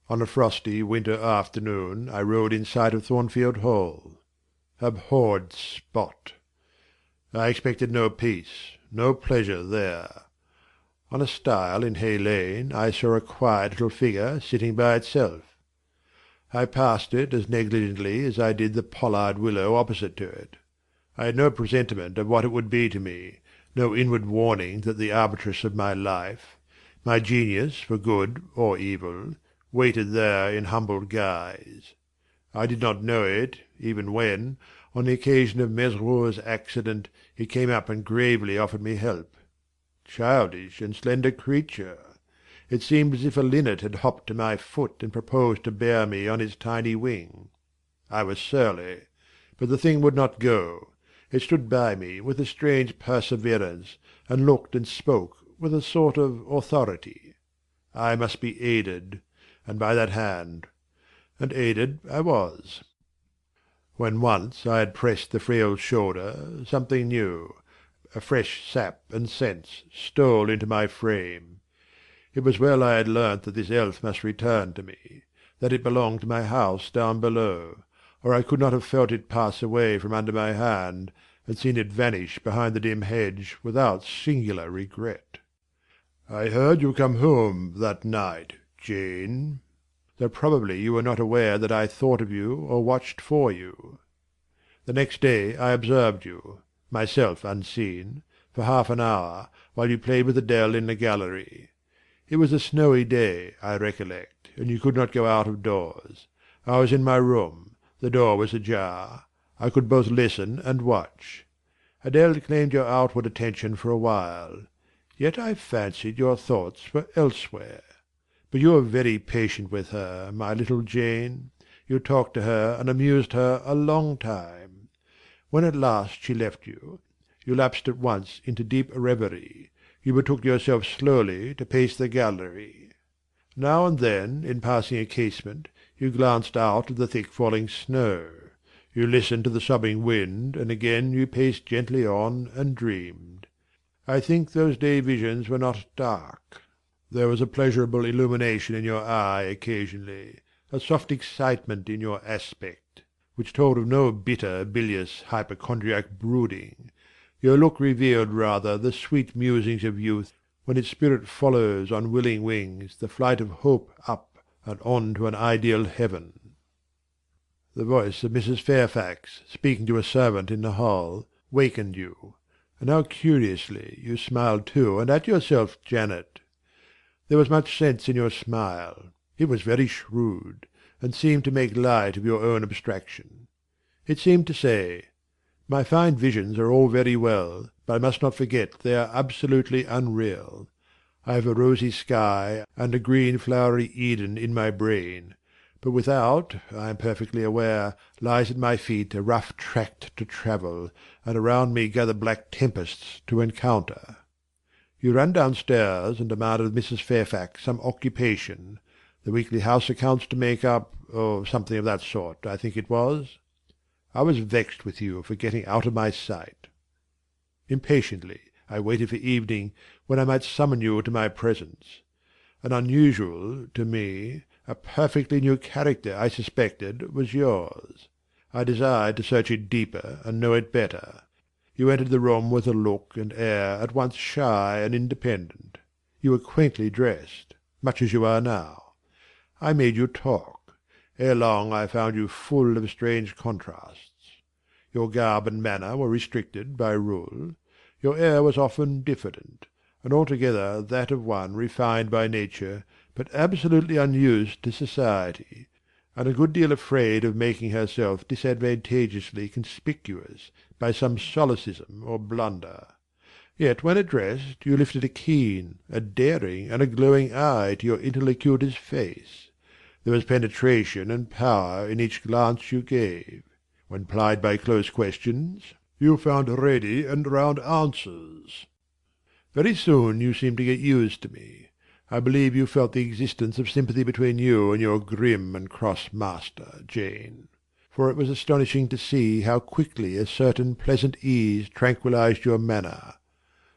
On a frosty winter afternoon I rode in sight of Thornfield Hall. Abhorred spot! I expected no peace, no pleasure there. On a stile in Hay Lane I saw a quiet little figure sitting by itself. I passed it as negligently as I did the pollard willow opposite to it. I had no presentiment of what it would be to me, no inward warning that the arbitress of my life, my genius for good or evil, waited there in humble guise. I did not know it, even when, on the occasion of Mesrour's accident, it came up and gravely offered me help. Childish and slender creature! It seemed as if a linnet had hopped to my foot and proposed to bear me on its tiny wing. I was surly, but the thing would not go. It stood by me with a strange perseverance, and looked and spoke with a sort of authority. I must be aided, and by that hand. and aided I was. When once I had pressed the frail shoulder, something new, a fresh sap and sense, stole into my frame. It was well I had learnt that this health must return to me, that it belonged to my house down below, or I could not have felt it pass away from under my hand, and seen it vanish behind the dim hedge without singular regret. I heard you come home that night, Jane, though probably you were not aware that I thought of you or watched for you. The next day I observed you, myself unseen, for half an hour, while you played with Adele in the gallery. It was a snowy day, I recollect, and you could not go out of doors. I was in my room. The door was ajar. I could both listen and watch. Adele claimed your outward attention for a while. Yet I fancied your thoughts were elsewhere. But you were very patient with her, my little Jane. You talked to her and amused her a long time. When at last she left you, you lapsed at once into deep reverie. You betook yourself slowly to pace the gallery. Now and then, in passing a casement, you glanced out at the thick falling snow. You listened to the sobbing wind, and again you paced gently on and dreamed. I think those day visions were not dark. There was a pleasurable illumination in your eye occasionally, a soft excitement in your aspect, which told of no bitter, bilious, hypochondriac brooding. Your look revealed rather the sweet musings of youth, when its spirit follows on willing wings the flight of hope up and on to an ideal heaven. The voice of Mrs. Fairfax, speaking to a servant in the hall, wakened you, and how curiously you smiled too, and at yourself, Janet. There was much sense in your smile. It was very shrewd, and seemed to make light of your own abstraction. It seemed to say, "My fine visions are all very well, but I must not forget they are absolutely unreal. I have a rosy sky and a green flowery Eden in my brain, but without, I am perfectly aware, lies at my feet a rough tract to travel, and around me gather black tempests to encounter." You ran downstairs and demanded of Mrs. Fairfax some occupation, the weekly house accounts to make up, or something of that sort, I think it was. I was vexed with you for getting out of my sight. Impatiently I waited for evening, when I might summon you to my presence. An unusual, to me, a perfectly new character, I suspected, was yours. I desired to search it deeper and know it better. You entered the room with a look and air at once shy and independent. You were quaintly dressed, much as you are now. I made you talk. Ere long I found you full of strange contrasts. Your garb and manner were restricted by rule. Your air was often diffident, and altogether that of one refined by nature, but absolutely unused to society, and a good deal afraid of making herself disadvantageously conspicuous by some solecism or blunder. Yet when addressed you lifted a keen, a daring, and a glowing eye to your interlocutor's face. There was penetration and power in each glance you gave. When plied by close questions, you found ready and round answers. Very soon you seemed to get used to me. I believe you felt the existence of sympathy between you and your grim and cross master, Jane. For it was astonishing to see how quickly a certain pleasant ease tranquillized your manner.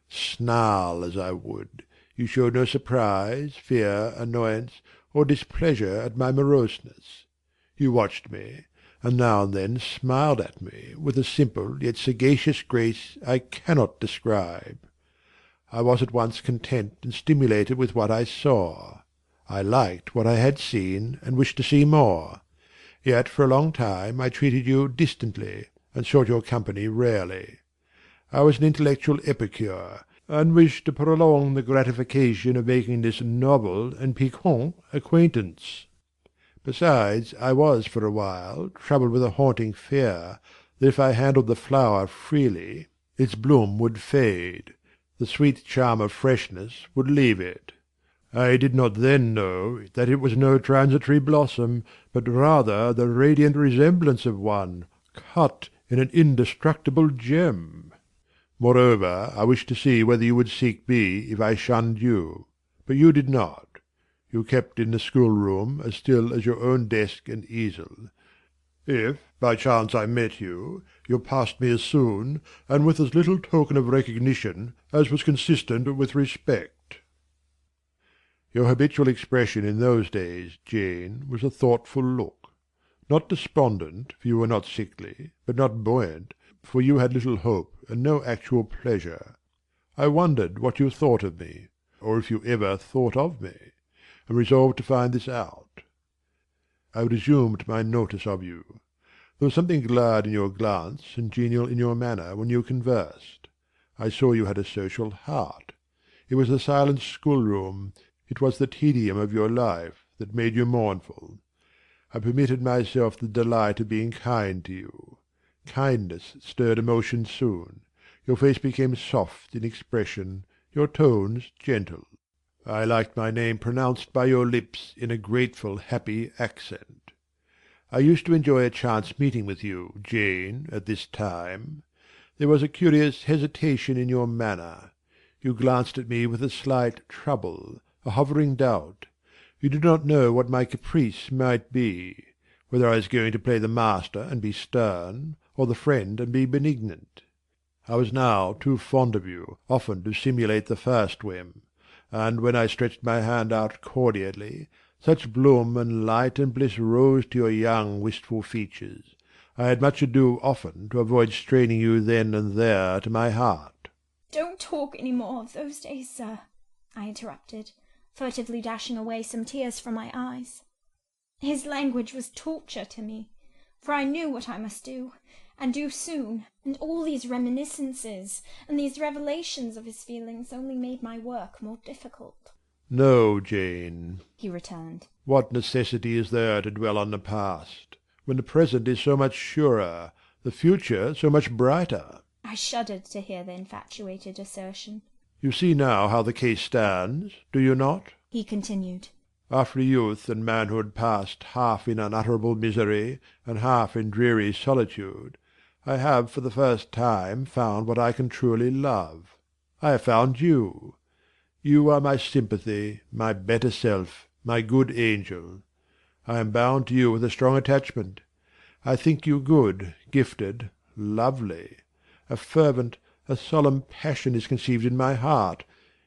Snarl as I would, you showed no surprise, fear, annoyance, or displeasure at my moroseness. You watched me, and now and then smiled at me with a simple yet sagacious grace I cannot describe. I was at once content and stimulated with what I saw. I liked what I had seen, and wished to see more. Yet for a long time I treated you distantly, and sought your company rarely. I was an intellectual epicure, and wished to prolong the gratification of making this novel and piquant acquaintance. Besides, I was for a while troubled with a haunting fear that if I handled the flower freely, its bloom would fade, the sweet charm of freshness would leave it. I did not then know that it was no transitory blossom, but rather the radiant resemblance of one, cut in an indestructible gem. Moreover, I wished to see whether you would seek me if I shunned you. But you did not. you kept in the schoolroom as still as your own desk and easel. If by chance I met you, you passed me as soon, and with as little token of recognition as was consistent with respect. Your habitual expression in those days, Jane, was a thoughtful look. Not despondent, for you were not sickly, but not buoyant, for you had little hope and no actual pleasure. I wondered what you thought of me, or if you ever thought of me, and resolved to find this out. I resumed my notice of you. There was something glad in your glance and genial in your manner when you conversed. I saw you had a social heart. It was the silent schoolroom, it was the tedium of your life, that made you mournful. I permitted myself the delight of being kind to you. Kindness stirred emotion soon. Your face became soft in expression, your tones gentle. I liked my name pronounced by your lips in a grateful, happy accent. I used to enjoy a chance meeting with you, Jane, at this time. There was a curious hesitation in your manner. You glanced at me with a slight trouble, a hovering doubt. You did not know what my caprice might be, whether I was going to play the master and be stern, or the friend and be benignant. I was now too fond of you often to simulate the first whim, and when I stretched my hand out cordially, such bloom and light and bliss rose to your young wistful features. I had much ado often to avoid straining you then and there to my heart. "Don't talk any more of those days, sir," I interrupted, furtively dashing away some tears from my eyes. His language was torture to me, for I knew what I must do, and do soon, and all these reminiscences and these revelations of his feelings only made my work more difficult. No, Jane, he returned. What necessity is there to dwell on the past, when the present is so much surer, the future so much brighter? I shuddered to hear the infatuated assertion. You see now how the case stands, do you not? He continued. After youth and manhood passed half in unutterable misery and half in dreary solitude, I have for the first time found what I can truly love. I have found you. You are my sympathy, my better self, my good angel. I am bound to you with a strong attachment. I think you good, gifted, lovely. A fervent, a solemn passion is conceived in my heart.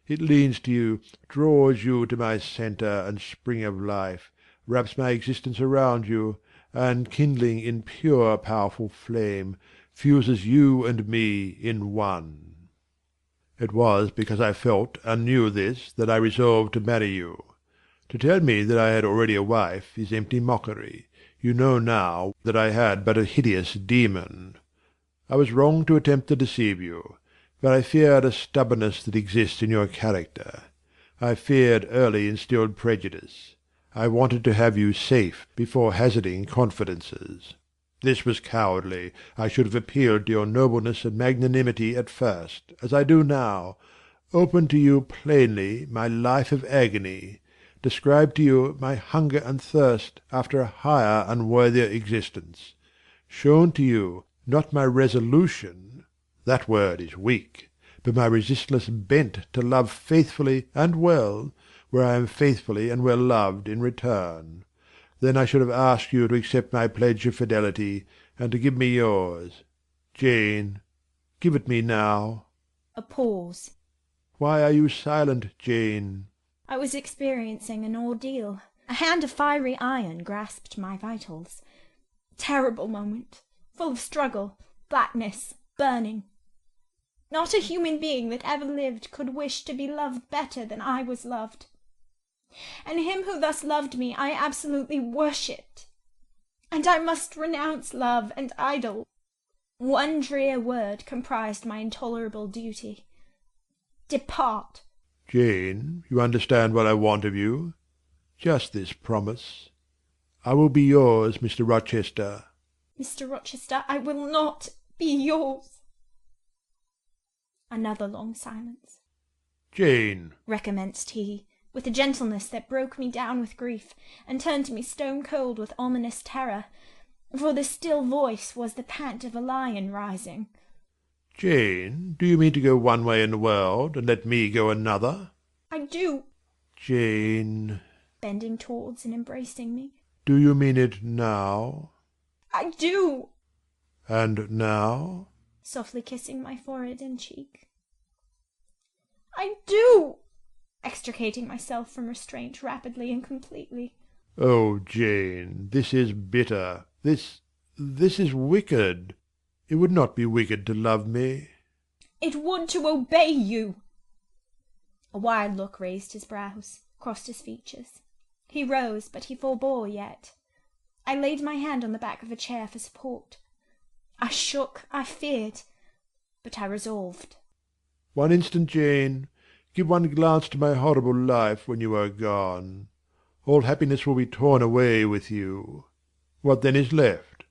It leans to you, draws you to my centre and spring of life, wraps my existence around you, and kindling in pure powerful flame, fuses you and me in one. It was because I felt and knew this that I resolved to marry you. To tell me that I had already a wife is empty mockery. You know now that I had but a hideous demon. I was wrong to attempt to deceive you, but I feared a stubbornness that exists in your character. I feared early instilled prejudice. I wanted to have you safe before hazarding confidences. This was cowardly. I should have appealed to your nobleness and magnanimity at first, as I do now, opened to you plainly my life of agony, described to you my hunger and thirst after a higher and worthier existence, shown to you, not my resolution, that word is weak, but my resistless bent to love faithfully and well, where I am faithfully and well loved in return. Then I should have asked you to accept my pledge of fidelity, and to give me yours. Jane, give it me now. A pause. Why are you silent, Jane? I was experiencing an ordeal. A hand of fiery iron grasped my vitals. Terrible moment, full of struggle, blackness, burning. Not a human being that ever lived could wish to be loved better than I was loved. And him who thus loved me I absolutely worshipped. And I must renounce love and idol. One drear word comprised my intolerable duty. Depart. Jane, you understand what I want of you? Just this promise. I will be yours, Mr. Rochester. Mr. Rochester, I will not be yours. Another long silence. Jane, recommenced he, with a gentleness that broke me down with grief, and turned me stone cold with ominous terror, for the still voice was the pant of a lion rising. Jane, do you mean to go one way in the world, and let me go another? I do, Jane, bending towards and embracing me. Do you mean it now? I do! And now? Softly kissing my forehead and cheek. I do! Extricating myself from restraint rapidly and completely. Oh, Jane, this is bitter. This is wicked. It would not be wicked to love me. It would to obey you. A wild look raised his brows, crossed his features. He rose, but he forbore yet. I laid my hand on the back of a chair for support. I shook, I feared, but I resolved. One instant, Jane. Give one glance to my horrible life when you are gone. All happiness will be torn away with you. What then is left?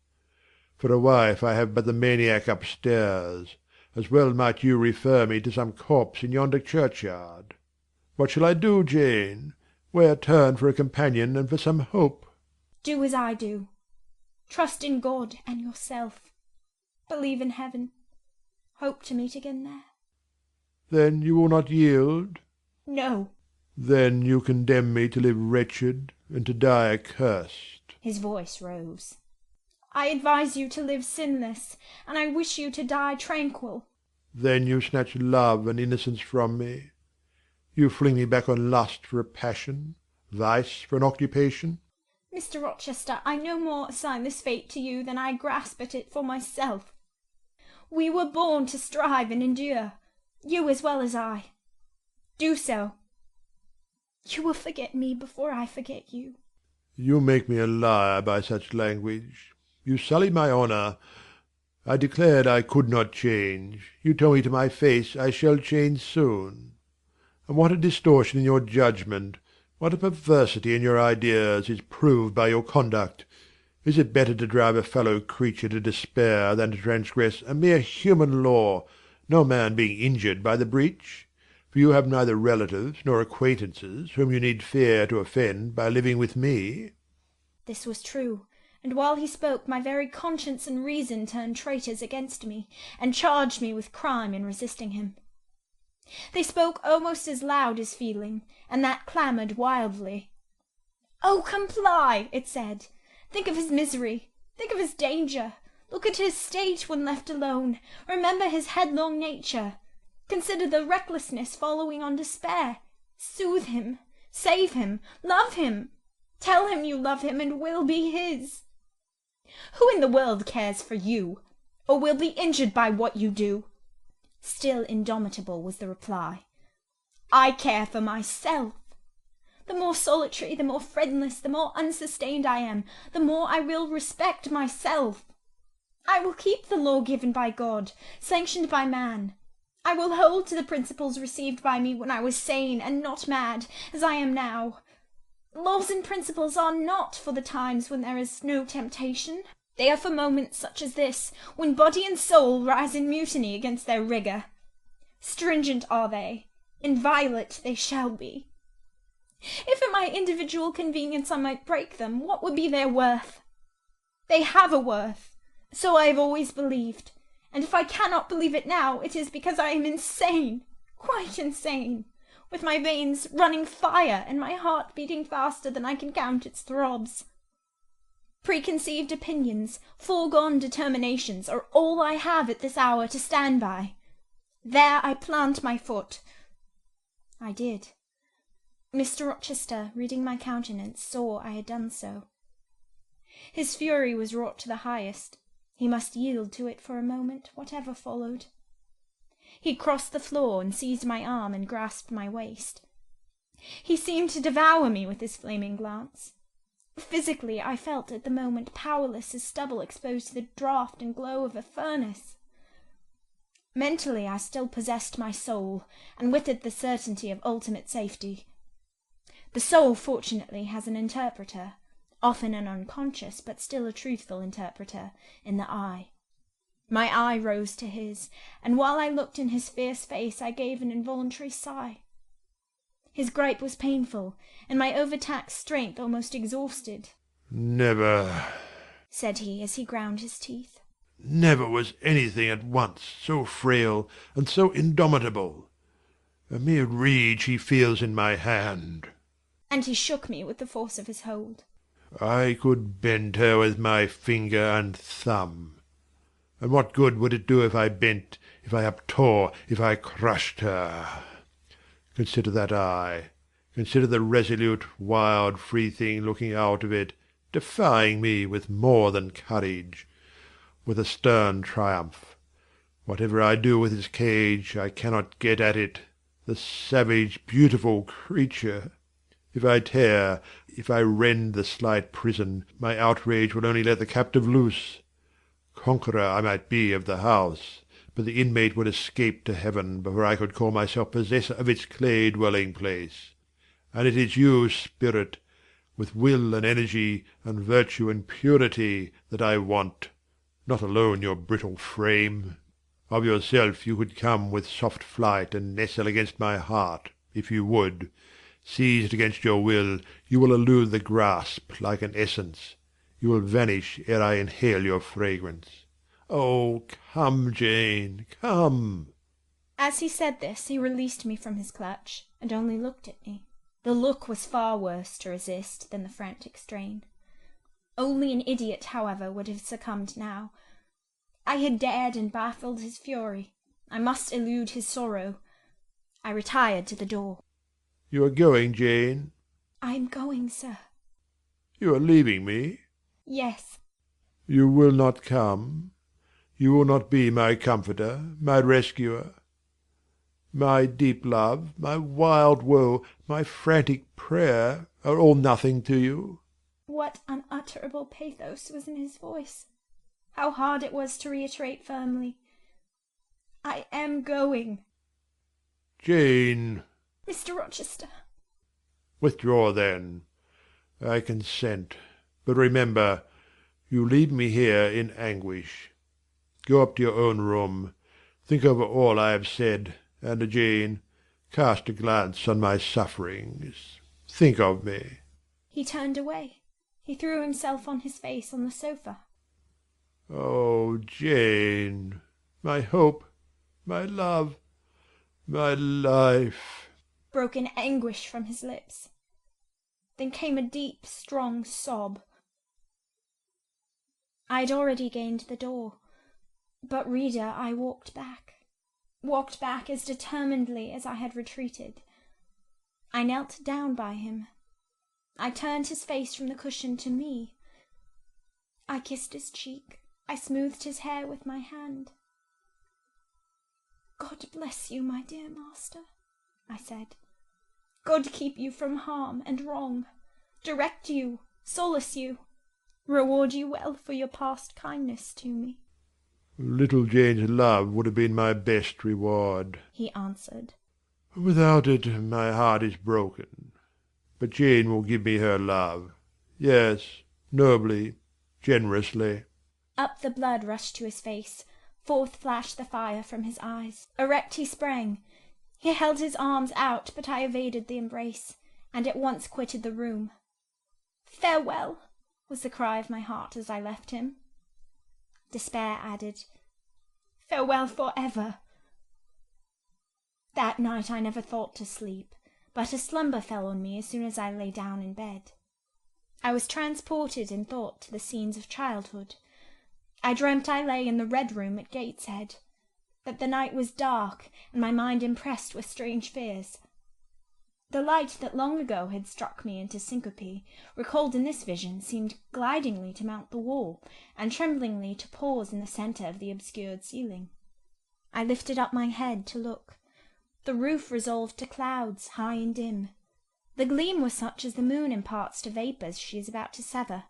For a wife I have but the maniac upstairs. As well might you refer me to some corpse in yonder churchyard. What shall I do, Jane? Where turn for a companion and for some hope? Do as I do. Trust in God and yourself. Believe in heaven. Hope to meet again there. Then you will not yield? No. Then you condemn me to live wretched and to die accursed. His voice rose. I advise you to live sinless, and I wish you to die tranquil. Then you snatch love and innocence from me. You fling me back on lust for a passion, vice for an occupation. Mr. Rochester, I no more assign this fate to you than I grasp at it for myself. We were born to strive and endure, you as well as I. Do so. You will forget me before I forget you. You make me a liar by such language. You sully my honour. I declared I could not change. You tell me to my face I shall change soon. And what a distortion in your judgment, what a perversity in your ideas, is proved by your conduct! Is it better to drive a fellow creature to despair than to transgress a mere human law, no man being injured by the breach? For you have neither relatives nor acquaintances whom you need fear to offend by living with me. This was true, and while he spoke my very conscience and reason turned traitors against me, and charged me with crime in resisting him. They spoke almost as loud as feeling, and that clamoured wildly. "Oh, comply!" it said. "Think of his misery, think of his danger, look at his state when left alone, remember his headlong nature, consider the recklessness following on despair, soothe him, save him, love him, tell him you love him and will be his. Who in the world cares for you, or will be injured by what you do?" Still indomitable was the reply. "I care for myself. The more solitary, the more friendless, the more unsustained I am, the more I will respect myself. I will keep the law given by God, sanctioned by man. I will hold to the principles received by me when I was sane and not mad, as I am now. Laws and principles are not for the times when there is no temptation. They are for moments such as this, when body and soul rise in mutiny against their rigour. Stringent are they, inviolate they shall be. If at my individual convenience I might break them, what would be their worth? They have a worth, so I have always believed, and if I cannot believe it now, it is because I am insane, quite insane, with my veins running fire and my heart beating faster than I can count its throbs. Preconceived opinions, foregone determinations, are all I have at this hour to stand by. There I plant my foot. I did. Mr. Rochester, reading my countenance, saw I had done so. His fury was wrought to the highest. He must yield to it for a moment, whatever followed. He crossed the floor and seized my arm and grasped my waist. He seemed to devour me with his flaming glance. Physically, I felt at the moment powerless as stubble exposed to the draught and glow of a furnace. Mentally, I still possessed my soul, and with it the certainty of ultimate safety. The soul, fortunately, has an interpreter, often an unconscious, but still a truthful interpreter, in the eye. My eye rose to his, and while I looked in his fierce face, I gave an involuntary sigh. His gripe was painful, and my overtaxed strength almost exhausted. "Never," said he, as he ground his teeth. "Never was anything at once so frail and so indomitable. A mere reed she feels in my hand." and he shook me with the force of his hold. I could bend her with my finger and thumb. And what good would it do if I bent, if I uptore, if I crushed her? Consider that eye. Consider the resolute, wild, free thing looking out of it, defying me with more than courage, with a stern triumph. Whatever I do with this cage, I cannot get at it. The savage, beautiful creature! If I tear, if I rend the slight prison, my outrage will only let the captive loose. Conqueror I might be of the house, but the inmate would escape to heaven before I could call myself possessor of its clay dwelling place. And it is you, spirit, with will and energy and virtue and purity, that I want, not alone your brittle frame. Of yourself you could come with soft flight and nestle against my heart, if you would. Seized against your will, you will elude the grasp like an essence. You will vanish ere I inhale your fragrance. Oh, come, Jane, come! As he said this, he released me from his clutch, and only looked at me. The look was far worse to resist than the frantic strain. Only an idiot, however, would have succumbed now. I had dared and baffled his fury. I must elude his sorrow. I retired to the door. You are going, Jane? I am going, sir. You are leaving me? Yes. You will not come? You will not be my comforter, my rescuer? My deep love, my wild woe, my frantic prayer are all nothing to you? What unutterable pathos was in his voice! How hard it was to reiterate firmly, "I am going." Jane! Mr. Rochester. Withdraw then. I consent. But remember, you leave me here in anguish. Go up to your own room. Think over all I have said, and, Jane, cast a glance on my sufferings. Think of me. He turned away. He threw himself on his face on the sofa. Oh, Jane, my hope, my love, my life! Broke in anguish from his lips. Then came a deep, strong sob. I had already gained the door, but, reader, I walked back as determinedly as I had retreated. I knelt down by him. I turned his face from the cushion to me. I kissed his cheek. I smoothed his hair with my hand. "God bless you, my dear master," I said. "God keep you from harm and wrong, direct you, solace you, reward you well for your past kindness to me." Little Jane's love would have been my best reward, he answered. Without it, my heart is broken. But Jane will give me her love. Yes, nobly, generously. Up the blood rushed to his face. Forth flashed the fire from his eyes. Erect he sprang. He held his arms out, but I evaded the embrace, and at once quitted the room. "Farewell," was the cry of my heart as I left him. Despair added, "Farewell for ever." That night I never thought to sleep, but a slumber fell on me as soon as I lay down in bed. I was transported in thought to the scenes of childhood. I dreamt I lay in the Red Room at Gateshead, that the night was dark, and my mind impressed with strange fears. The light that long ago had struck me into syncope, recalled in this vision, seemed glidingly to mount the wall, and tremblingly to pause in the centre of the obscured ceiling. I lifted up my head to look. The roof resolved to clouds, high and dim. The gleam was such as the moon imparts to vapours she is about to sever.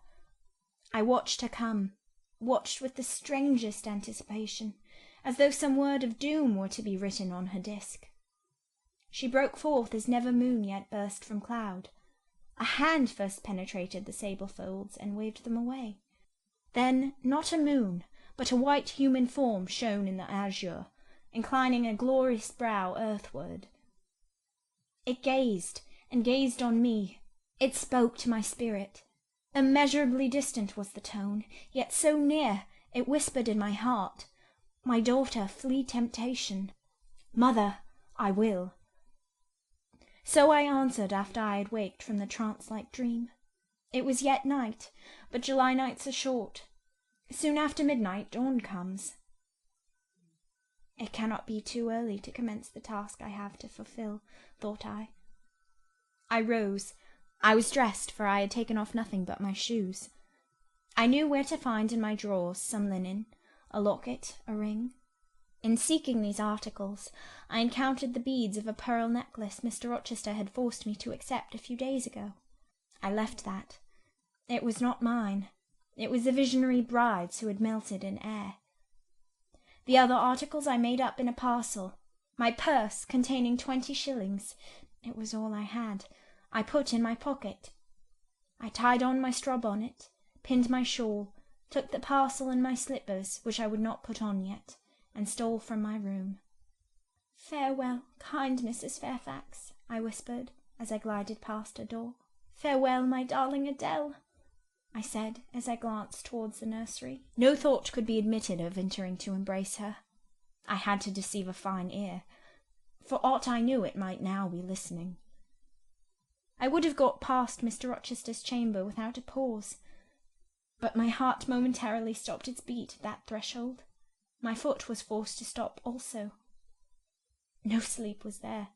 I watched her come, watched with the strangest anticipation, as though some word of doom were to be written on her disk. She broke forth as never moon yet burst from cloud. A hand first penetrated the sable folds and waved them away. Then not a moon, but a white human form shone in the azure, inclining a glorious brow earthward. It gazed, and gazed on me. It spoke to my spirit. Immeasurably distant was the tone, yet so near, it whispered in my heart, "My daughter, flee temptation. Mother, I will." So I answered after I had waked from the trance-like dream. It was yet night, but July nights are short. Soon after midnight dawn comes. It cannot be too early to commence the task I have to fulfil, thought I. I rose. I was dressed, for I had taken off nothing but my shoes. I knew where to find in my drawers some linen, a locket, a ring. In seeking these articles, I encountered the beads of a pearl necklace Mr. Rochester had forced me to accept a few days ago. I left that. It was not mine. It was the visionary bride's who had melted in air. The other articles I made up in a parcel. My purse, containing 20 shillings, it was all I had, I put in my pocket. I tied on my straw bonnet, pinned my shawl, took the parcel and my slippers, which I would not put on yet, and stole from my room. "Farewell, kind Mrs. Fairfax," I whispered, as I glided past her door. "Farewell, my darling Adele," I said, as I glanced towards the nursery. No thought could be admitted of entering to embrace her. I had to deceive a fine ear. For aught I knew, it might now be listening. I would have got past Mr. Rochester's chamber without a pause, but my heart momentarily stopped its beat at that threshold. My foot was forced to stop also. No sleep was there.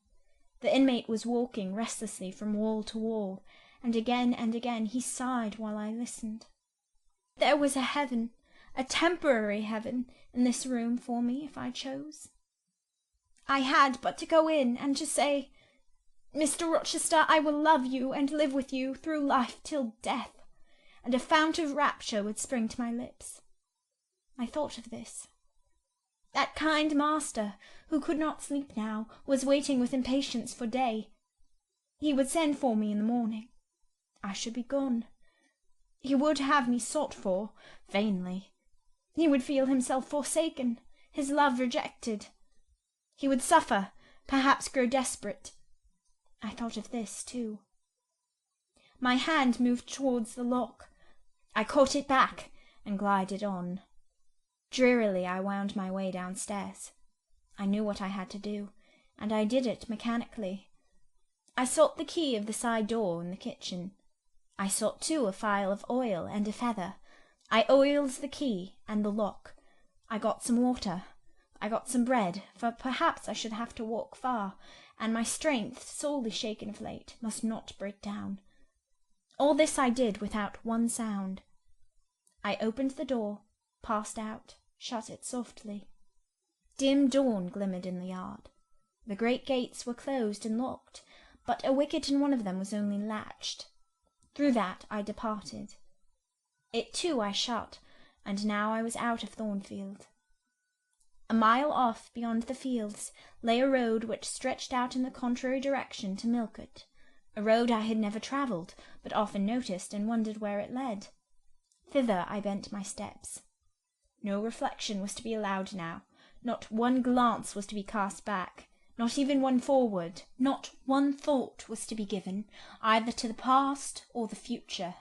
The inmate was walking restlessly from wall to wall, and again he sighed while I listened. There was a heaven, a temporary heaven, in this room for me if I chose. I had but to go in and to say, "Mr. Rochester, I will love you and live with you through life till death," and a fount of rapture would spring to my lips. I thought of this. That kind master, who could not sleep now, was waiting with impatience for day. He would send for me in the morning. I should be gone. He would have me sought for, vainly. He would feel himself forsaken, his love rejected. He would suffer, perhaps grow desperate. I thought of this, too. My hand moved towards the lock. I caught it back and glided on. Drearily I wound my way downstairs. I knew what I had to do, and I did it mechanically. I sought the key of the side door in the kitchen. I sought, too, a phial of oil and a feather. I oiled the key and the lock. I got some water. I got some bread, for perhaps I should have to walk far, and my strength, sorely shaken of late, must not break down. All this I did without one sound. I opened the door, passed out, shut it softly. Dim dawn glimmered in the yard. The great gates were closed and locked, but a wicket in one of them was only latched. Through that I departed. It too I shut, and now I was out of Thornfield. A mile off, beyond the fields, lay a road which stretched out in the contrary direction to Millcote, a road I had never travelled, but often noticed and wondered where it led. Thither I bent my steps. No reflection was to be allowed now. Not one glance was to be cast back, not even one forward. Not one thought was to be given, either to the past or the future.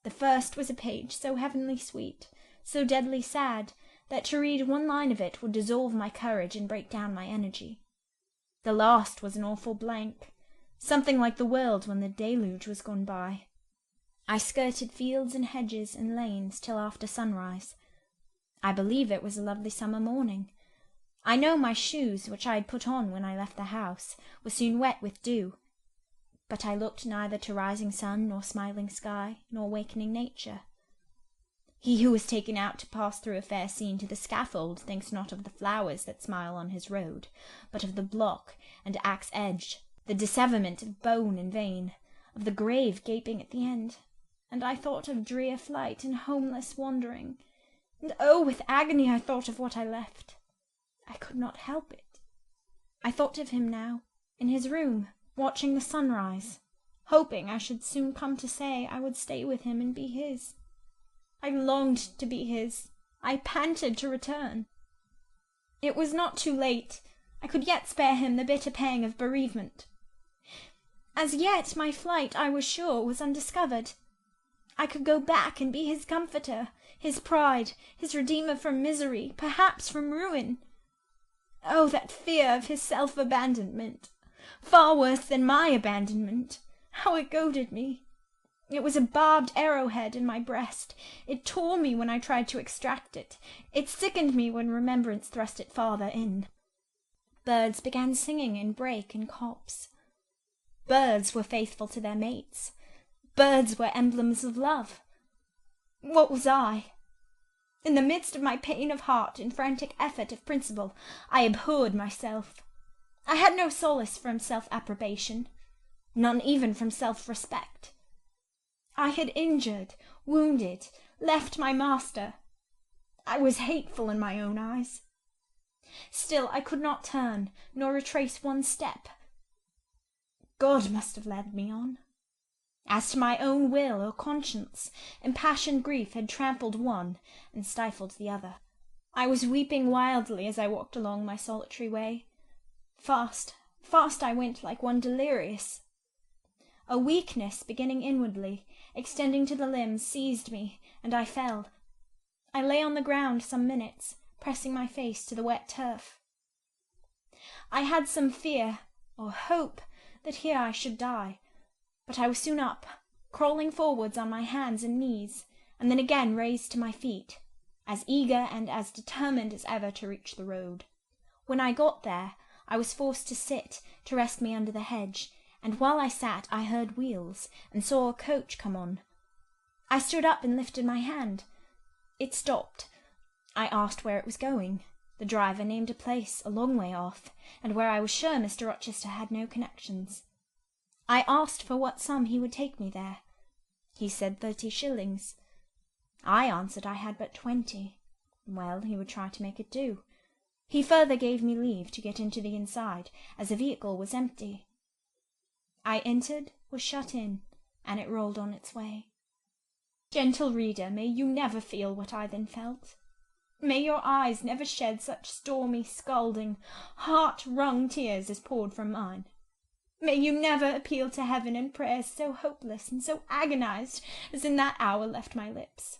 The first was a page so heavenly sweet, so deadly sad, that to read one line of it would dissolve my courage and break down my energy. The last was an awful blank, something like the world when the deluge was gone by. I skirted fields and hedges and lanes till after sunrise. I believe it was a lovely summer morning. I know my shoes, which I had put on when I left the house, were soon wet with dew, but I looked neither to rising sun, nor smiling sky, nor wakening nature. He who is taken out to pass through a fair scene to the scaffold thinks not of the flowers that smile on his road, but of the block and axe edge, the disseverment of bone and vein, of the grave gaping at the end. And I thought of drear flight and homeless wandering, and oh, with agony I thought of what I left. I could not help it. I thought of him now, in his room, watching the sunrise, hoping I should soon come to say I would stay with him and be his. I longed to be his. I panted to return. It was not too late. I could yet spare him the bitter pang of bereavement. As yet my flight, I was sure, was undiscovered. I could go back and be his comforter, his pride, his redeemer from misery, perhaps from ruin. Oh, that fear of his self-abandonment! far worse than my abandonment. How it goaded me! It was a barbed arrowhead in my breast. It tore me when I tried to extract it. It sickened me when remembrance thrust it farther in. Birds began singing in brake and copse. Birds were faithful to their mates. Birds were emblems of love. What was I? In the midst of my pain of heart and frantic effort of principle, I abhorred myself. I had no solace from self-approbation, none even from self-respect. I had injured, wounded, left my master. I was hateful in my own eyes. Still I could not turn, nor retrace one step. God must have led me on. As to my own will or conscience, impassioned grief had trampled one and stifled the other. I was weeping wildly as I walked along my solitary way. Fast, fast I went like one delirious. A weakness, beginning inwardly, extending to the limbs, seized me, and I fell. I lay on the ground some minutes, pressing my face to the wet turf. I had some fear, or hope, that here I should die, but I was soon up, crawling forwards on my hands and knees, and then again raised to my feet, as eager and as determined as ever to reach the road. When I got there, I was forced to sit, to rest me under the hedge, and while I sat I heard wheels, and saw a coach come on. I stood up and lifted my hand. It stopped. I asked where it was going. The driver named a place a long way off, and where I was sure Mr. Rochester had no connections. I asked for what sum he would take me there. He said 30 shillings. I answered I had but 20. Well, he would try to make it do. He further gave me leave to get into the inside, as the vehicle was empty. I entered, was shut in, and it rolled on its way. Gentle reader, may you never feel what I then felt. May your eyes never shed such stormy, scalding, heart-wrung tears as poured from mine. May you never appeal to heaven in prayers so hopeless and so agonized as in that hour left my lips.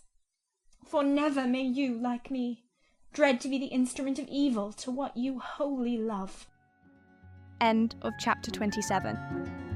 For never may you, like me, dread to be the instrument of evil to what you wholly love. End of chapter 27.